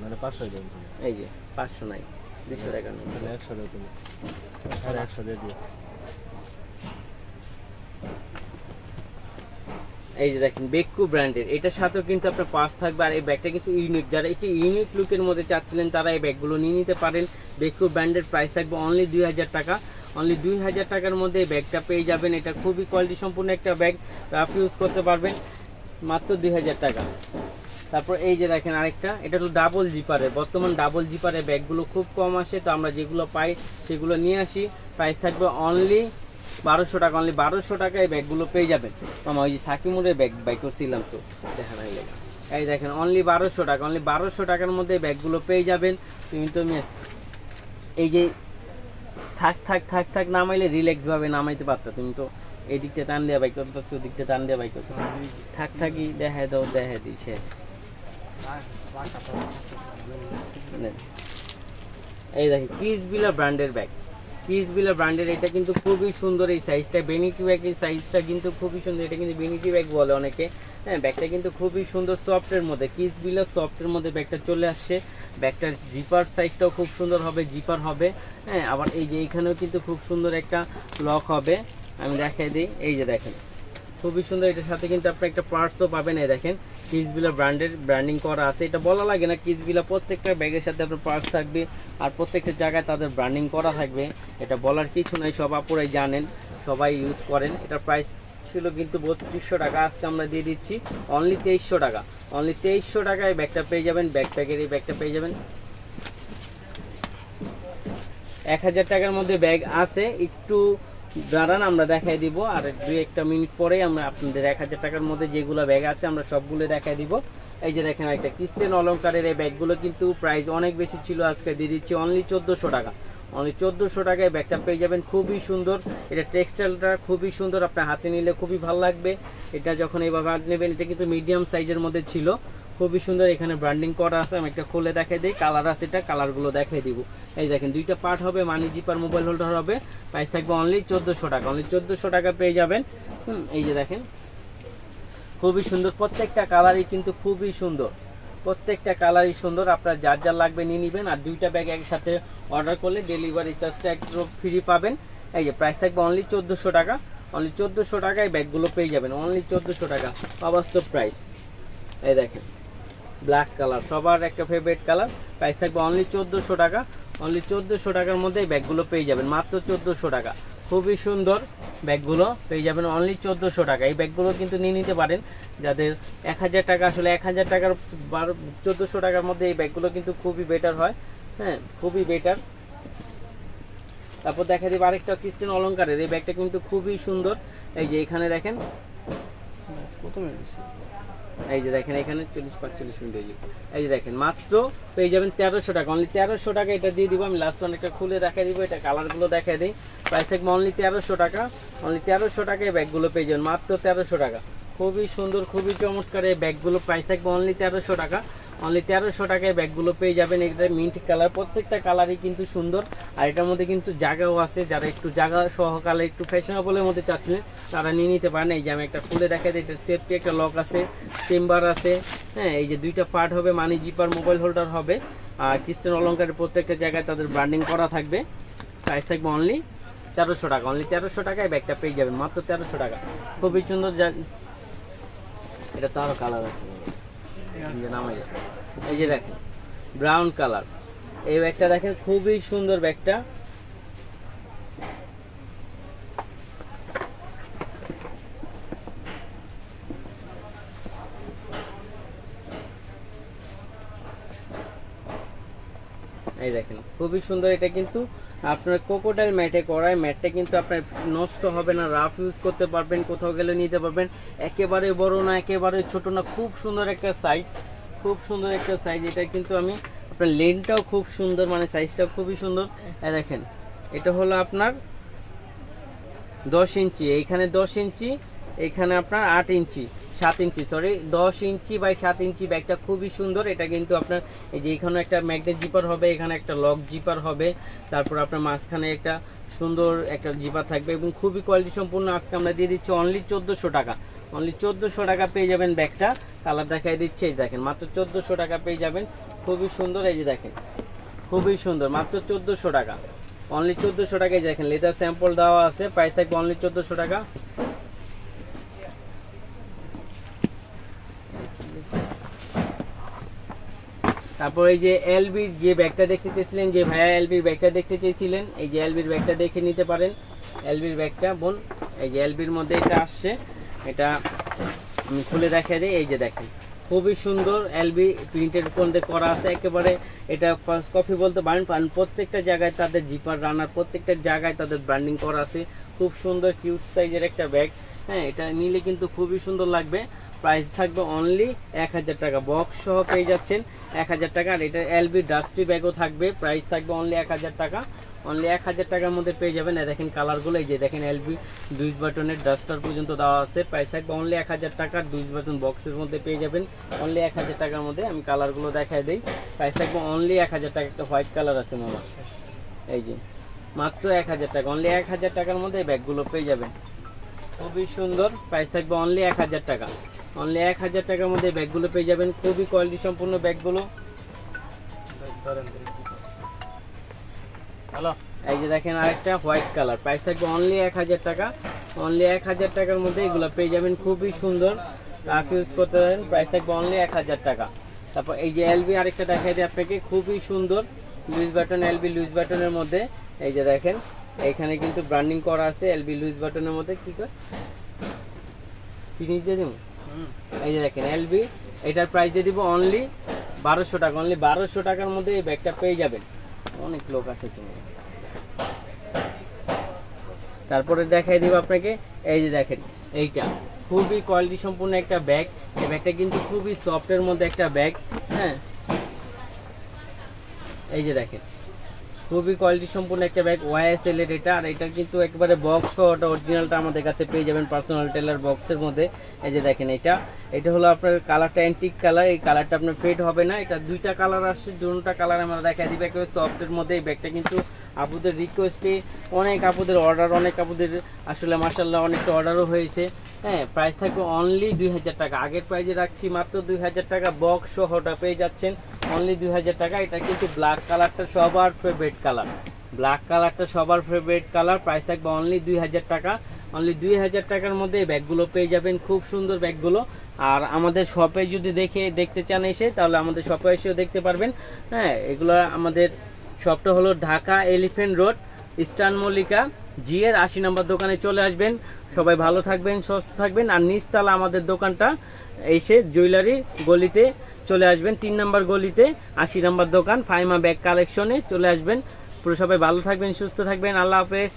মানে 500 দেন, এই যে 500 নাই, 200 টাকা নোট। 100 দেন তুমি, আর 100 দিয়ে দিও। এই যে দেখেন, বেকু ব্র্যান্ডের, এটার সাথেও কিন্তু আপনার পাস থাকবে। আর এই ব্যাগটা কিন্তু ইউনিক, যারা একটু ইউনিক লুকের মধ্যে চাচ্ছিলেন তারা এই ব্যাগগুলো নিয়ে নিতে পারেন। বেকু ব্র্যান্ডের প্রাইস থাকবে অনলি 2000 টাকা। অনলি 2000 টাকার মধ্যে এই ব্যাগটা পেয়ে যাবেন। এটা খুবই কোয়ালিটি সম্পূর্ণ একটা ব্যাগ, রাফ ইউজ করতে পারবেন, মাত্র 2000 টাকা। তারপর এই যে দেখেন আরেকটা, এটা হলো ডাবল জিপারের। বর্তমান ডাবল জিপারের ব্যাগগুলো খুব কম আসে, তো আমরা যেগুলো পাই সেগুলো নিয়ে আসি। প্রাইস থাকবে অনলি 1200 টাকা। অনলি 1200 টাকায় এই ব্যাগগুলো পেয়ে যাবেন। মামা ওই যে সাকিমুরের ব্যাগ করছিলাম তো, দেখা নাই লেগে। এই দেখেন, অনলি 1200 টাকা। অনলি 1200 টাকার মধ্যে এই ব্যাগগুলো পেয়ে যাবেন। তুমি এই যে থাক থাক থাক থাক নামাইলে রিল্যাক্স ভাবে নামাইতে পারতা। তুমি তো এই দিকটা টান দেওয়া বাইক করতে, ওই দিকটা টান দেওয়া বাইক করতে, থাক থাকি দেখায় দাও, দেখায় দিই, শেষ। এই দেখেন, কিসবিলা ব্র্যান্ডের ব্যাগ, কিসবিলা ব্র্যান্ডের। এটা কিন্তু খুবই সুন্দর এই সাইজটা, বেনিটি ব্যাগ। এই সাইজটা কিন্তু খুবই সুন্দর, এটা কিন্তু বেনিটি ব্যাগ বলে অনেকে। হ্যাঁ, ব্যাগটা কিন্তু খুবই সুন্দর, সফটের মধ্যে, কিসবিলা সফটের মধ্যে ব্যাগটা চলে আসছে। ব্যাগটার জিপার সাইজটাও খুব সুন্দর হবে, জিপার হবে। হ্যাঁ, আবার এই যে এইখানেও কিন্তু খুব সুন্দর একটা লক হবে, আমি দেখাই দিই। এই যে দেখেন, খুবই সুন্দর। এটার সাথে কিন্তু আপনি একটা পার্টসও পাবেন। এই দেখেন, কিসবিলা ব্র্যান্ডের ব্র্যান্ডিং করা আছে। এটা বলা লাগে না, কিসবিলা প্রত্যেকটা ব্যাগের সাথে আপনার পার্টস থাকবে, আর প্রত্যেকটা জায়গায় তাদের ব্র্যান্ডিং করা থাকবে। এটা বলার কিছু নাই, সব আপুরাই জানেন, সবাই ইউজ করেন। এটার প্রাইস ছিল কিন্তু 3200 টাকা, আজকে আমরা দিয়ে দিচ্ছি অনলি 2300 টাকা। অনলি 2300 টাকায় ব্যাগটা পেয়ে যাবেন। ব্যাকপ্যাকের এই ব্যাগটা পেয়ে যাবেন। 1000 টাকার মধ্যে ব্যাগ আছে, একটু দাঁড়ান আমরা দেখাই দিব। আর 2-1 মিনিট পরেই আমরা আপনাদের 1000 টাকার মধ্যে যেগুলো ব্যাগ আছে আমরা সবগুলো দেখাই দিব। এই যে দেখেন, একটা ক্রিস্টেন অলংকারের এই ব্যাগগুলো কিন্তু প্রাইস অনেক বেশি ছিল, আজকে দিয়ে দিচ্ছি অনলি 1400 টাকা। অনলি 1400 টাকায় ব্যাগটা পেয়ে যাবেন। খুবই সুন্দর, এটা টেক্সটাইলটা খুবই সুন্দর, আপনার হাতে নিলে খুবই ভালো লাগবে। এটা যখন এইভাবে হাত নেবেন, এটা কিন্তু মিডিয়াম সাইজের মধ্যে ছিল, খুবই সুন্দর। এখানে ব্র্যান্ডিং করা আছে, আমি একটা খুলে দেখাই দিই। কালার আছে, এটা কালারগুলো দেখাই দিব। এই দেখেন, দুইটা পার্ট হবে, মানি জিপার মোবাইল হোল্ডার হবে। প্রাইস থাকবে অনলি 1400 টাকা। অনলি 1400 টাকা পেয়ে যাবেন। এই যে দেখেন, খুবই সুন্দর, প্রত্যেকটা কালারই কিন্তু খুবই সুন্দর, প্রত্যেকটা কালারই সুন্দর। আপনার যার যার লাগবে নিয়ে নেবেন। আর দুইটা ব্যাগ একসাথে অর্ডার করলে ডেলিভারি চার্জটা একটু ফ্রি পাবেন। এই যে প্রাইস থাকবে অনলি 1400 টাকা। অনলি 1400 টাকায় ব্যাগগুলো পেয়ে যাবেন। অনলি 1400 টাকা অবাস্তব প্রাইস। এই দেখেন, ব্ল্যাক কালার, সবার একটা ফেভারিট কালার। প্রাইস থাকবে অনলি 1400 টাকা। অনলি 1400 টাকার মধ্যে এই ব্যাগগুলো পেয়ে যাবেন, মাত্র 1400 টাকা। খুবই সুন্দর ব্যাগগুলো পেয়ে যাবেন অনলি 1400 টাকা। এই ব্যাগগুলো কিন্তু নিয়ে নিতে পারেন যাদের 1000 টাকা, আসলে 1000 টাকার 1400 টাকার মধ্যে এই ব্যাগগুলো কিন্তু খুবই বেটার হয়। হ্যাঁ, খুবই বেটার। তারপর দেখা দেব আরেকটা ক্রিস্টেন অলংকারের এই ব্যাগটা কিন্তু খুবই সুন্দর। এই যে এখানে দেখেন, প্রথমে এই যে দেখেন, এখানে 40-45 মিনিট হয়ে যাবে। এই যে দেখেন, মাত্র পেয়ে যাবেন 1300 টাকা। অনলি 1300 টাকা এটা দিয়ে দিব। আমি লাস্ট ওয়ান একটা খুলে দেখাই দিব, এটা কালারগুলো দেখাই দিই। প্রাইস থাকবে অনলি 1300 টাকা। অনলি 1300 টাকায় ব্যাগগুলো পেয়ে যাবেন, মাত্র 1300 টাকা। খুবই সুন্দর, খুবই চমৎকার এই ব্যাগগুলো। প্রাইস থাকবে অনলি 1300 টাকা। অনলি 1300 টাকায় ব্যাগগুলো পেয়ে যাবেন। এটা মিন্ট কালার, প্রত্যেকটা কালারই কিন্তু সুন্দর। আর এটার মধ্যে কিন্তু জায়গাও আছে, যারা একটু জায়গা সহকালে একটু ফ্যাশনেবলের মধ্যে চাচ্ছিলেন তারা নিয়ে নিতে পারেন। এই যে আমি একটা খুলে দেখাই দিই, এটার সেফটি একটা লক আছে, চেম্বার আছে। হ্যাঁ, এই যে দুইটা পার্ট হবে, মানি জিপার মোবাইল হোল্ডার হবে। আর ক্রিস্টেন অলংকারের প্রত্যেকটা জায়গায় তাদের ব্র্যান্ডিং করা থাকবে। প্রাইস থাকবে অনলি 1300 টাকা। অনলি 1300 টাকায় ব্যাগটা পেয়ে যাবেন, মাত্র 1300 টাকা। খুবই সুন্দর। এটা তো আরো কালার আছে, নামাই যাবে। এই যে দেখেন, ব্রাউন কালার এই ব্যাগটা দেখেন, খুবই সুন্দর ব্যাগটা। এই দেখেন, খুবই সুন্দর। এটা কিন্তু আপনার কোকোডাইল ম্যাটে করায় ম্যাটটা কিন্তু আপনার নষ্ট হবে না, রাফ ইউজ করতে পারবেন, কোথাও গেলে নিতে পারবেন। একেবারে বড় না, একেবারে ছোট না, খুব সুন্দর একটা সাইজ, খুব সুন্দর একটা সাইজ। এটা কিন্তু আমি আপনার লেনটাও খুব সুন্দর, মানে সাইজটাও খুবই সুন্দর। দেখেন এটা হলো আপনার 10 ইঞ্চি, এইখানে 10 ইঞ্চি, এখানে আপনার 8 ইঞ্চি 7 ইঞ্চি, সরি 10 ইঞ্চি বাই 7 ইঞ্চি। ব্যাগটা খুবই সুন্দর। এটা কিন্তু আপনার এই যে এখানে একটা ম্যাগনেট জিপার হবে, এখানে একটা লক জিপার হবে, তারপর আপনার মাঝখানে একটা সুন্দর একটা জিপার থাকবে এবং খুবই কোয়ালিটি সম্পূর্ণ। আজকে আমরা দিয়ে দিচ্ছি অনলি 1400 টাকা, অনলি 1400 টাকা পেয়ে যাবেন ব্যাগটা। কালার দেখাই দিচ্ছে, এই দেখেন মাত্র 1400 টাকা পেয়ে যাবেন, খুবই সুন্দর। এই যে দেখেন খুবই সুন্দর, মাত্র 1400 টাকা, অনলি 1400 টাকায়। দেখেন লেদার স্যাম্পল দেওয়া আছে, প্রাইস থাকবে অনলি 1400 টাকা। তারপর এই যে এলবির যে ব্যাগটা দেখতে চেয়েছিলেন, যে ভাইয়া এলবির ব্যাগটা দেখতে চেয়েছিলেন, এই যে এলবির ব্যাগটা দেখে নিতে পারেন। এলবির ব্যাগটা বোন, এই যে এলবির মধ্যে এটা আসছে, এটা আমি খুলে দেখাই দিই। এই যে দেখেন খুবই সুন্দর এলবি প্রিন্টের মধ্যে করা আছে, একেবারে এটা ফার্স্ট কপি বলতে পারেন। প্রত্যেকটা জায়গায় তাদের জিপার রানার, প্রত্যেকটা জায়গায় তাদের ব্র্যান্ডিং করা আছে। খুব সুন্দর কিউট সাইজের একটা ব্যাগ। হ্যাঁ, এটা নিলে কিন্তু খুবই সুন্দর লাগবে। প্রাইস থাকবে অনলি 1000 টাকা, বক্স সহ পেয়ে যাচ্ছেন 1000 টাকা। আর এটা এলবি ডাস্টি ব্যাগও থাকবে, প্রাইস থাকবে অনলি 1000 টাকা, অনলি 1000 টাকার মধ্যে পেয়ে যাবেন। দেখেন কালারগুলো, এই যে দেখেন এলবি 2 বাটনের ডাস্টার পর্যন্ত দেওয়া আছে, প্রাইস থাকবে অনলি 1000 টাকা। 2 বাটন বক্সের মধ্যে পেয়ে যাবেন অনলি 1000 টাকার মধ্যে। আমি কালারগুলো দেখাই দিই, প্রাইস থাকবে অনলি 1000 টাকা। একটা হোয়াইট কালার আছে মামা, এই যে মাত্র 1000 টাকা, অনলি 1000 টাকার মধ্যে এই ব্যাগগুলো পেয়ে যাবেন, খুবই সুন্দর। প্রাইস থাকবে অনলি 1000 টাকা, অনলি 1000 টাকার মধ্যে ব্যাগগুলো পেয়ে যাবেন, খুবই কোয়ালিটি সম্পূর্ণ ব্যাগগুলো। হ্যালো, এই যে দেখেন আরেকটা হোয়াইট কালার, প্রাইস থাকবে অনলি 1000 টাকা, অনলি 1000 টাকার মধ্যে এগুলো পেয়ে যাবেন, খুবই সুন্দর, রাফ ইউজ করতে পারেন। প্রাইস থাকবে অনলি 1000 টাকা। তারপর এই যে এলবি আরেকটা দেখাই দিই আপনাকে, খুবই সুন্দর লুইস বাটন, এলবি লুইস বাটনের মধ্যে। এই যে দেখেন এখানে কিন্তু ব্র্যান্ডিং করা আছে এলবি লুইস বাটনের মধ্যে। কি করে ফিনিশ দিয়ে দিব, এই যে দেখেন এলবি, এটার প্রাইস দিয়ে দিব অনলি 1200 টাকা, অনলি 1200 টাকার মধ্যে এই ব্যাগটা পেয়ে যাবেন। অনেক লোক আছে তুমি। তারপরে দেখাই দিব আপনাকে, এই যে দেখেন এইটা খুবই কোয়ালিটি সম্পূর্ণ একটা ব্যাগ। এই ব্যাগটা কিন্তু খুবই সফটের মধ্যে একটা ব্যাগ। হ্যাঁ, এই যে দেখেন খুবই কোয়ালিটি সম্পূর্ণ একটা ব্যাগ, ওয়াইএসএল এর এটা। আর এটা কিন্তু একবারে বক্স সহ, ওটা অরিজিনালটা আমাদের কাছে পেয়ে যাবেন পার্সোনাল টেলার বক্সের মধ্যে। এই যে দেখেন এটা হলো আপনার কালারটা অ্যান্টিক কালার, এই কালারটা আপনার ফেড হবে না। এটা দুইটা কালার আসছে, দুটোটা কালার আমরা দেখাই দিই। একেবারে সফটের মধ্যে এই ব্যাগটা কিন্তু আপুদের রিকোয়েস্টে অনেক আপুদের অর্ডার, অনেক আপুদের আসলে মাশাআল্লাহ অনেকটা অর্ডারও হয়েছে। হ্যাঁ, প্রাইস থাকবে অনলি 2000 টাকা, আগের প্রাইজে রাখছি মাত্র 2000 টাকা, বক্স সহ ওটা পেয়ে যাচ্ছেন অনলি 2000 টাকা। এটা কিন্তু ব্ল্যাক কালারটা সবার ফেভারিট কালার, ব্ল্যাক কালারটা সবার ফেভারিট কালার। প্রাইস থাকবে অনলি 2000 টাকা, অনলি 2000 টাকার মধ্যে এই ব্যাগগুলো পেয়ে যাবেন, খুব সুন্দর ব্যাগগুলো। আর আমাদের শপে যদি দেখতে চান এসে, তাহলে আমাদের শপে এসেও দেখতে পারবেন। হ্যাঁ, এগুলো আমাদের শপটা হলো Dhaka elephant road, eastern Mallika G এর 80 নম্বর দোকানে চলে আসবেন। সবাই ভালো থাকবেন, সুস্থ থাকবেন। আর নিচতলা আমাদের দোকানটা, এসে জুয়েলারি গলিতে চলে আসবেন, 3 নম্বর গলিতে 80 নম্বর দোকান, ফাইমা ব্যাগ কালেকশনে চলে আসবেন। পুরো সবাই ভালো থাকবেন, সুস্থ থাকবেন, আল্লাহ হাফেজ।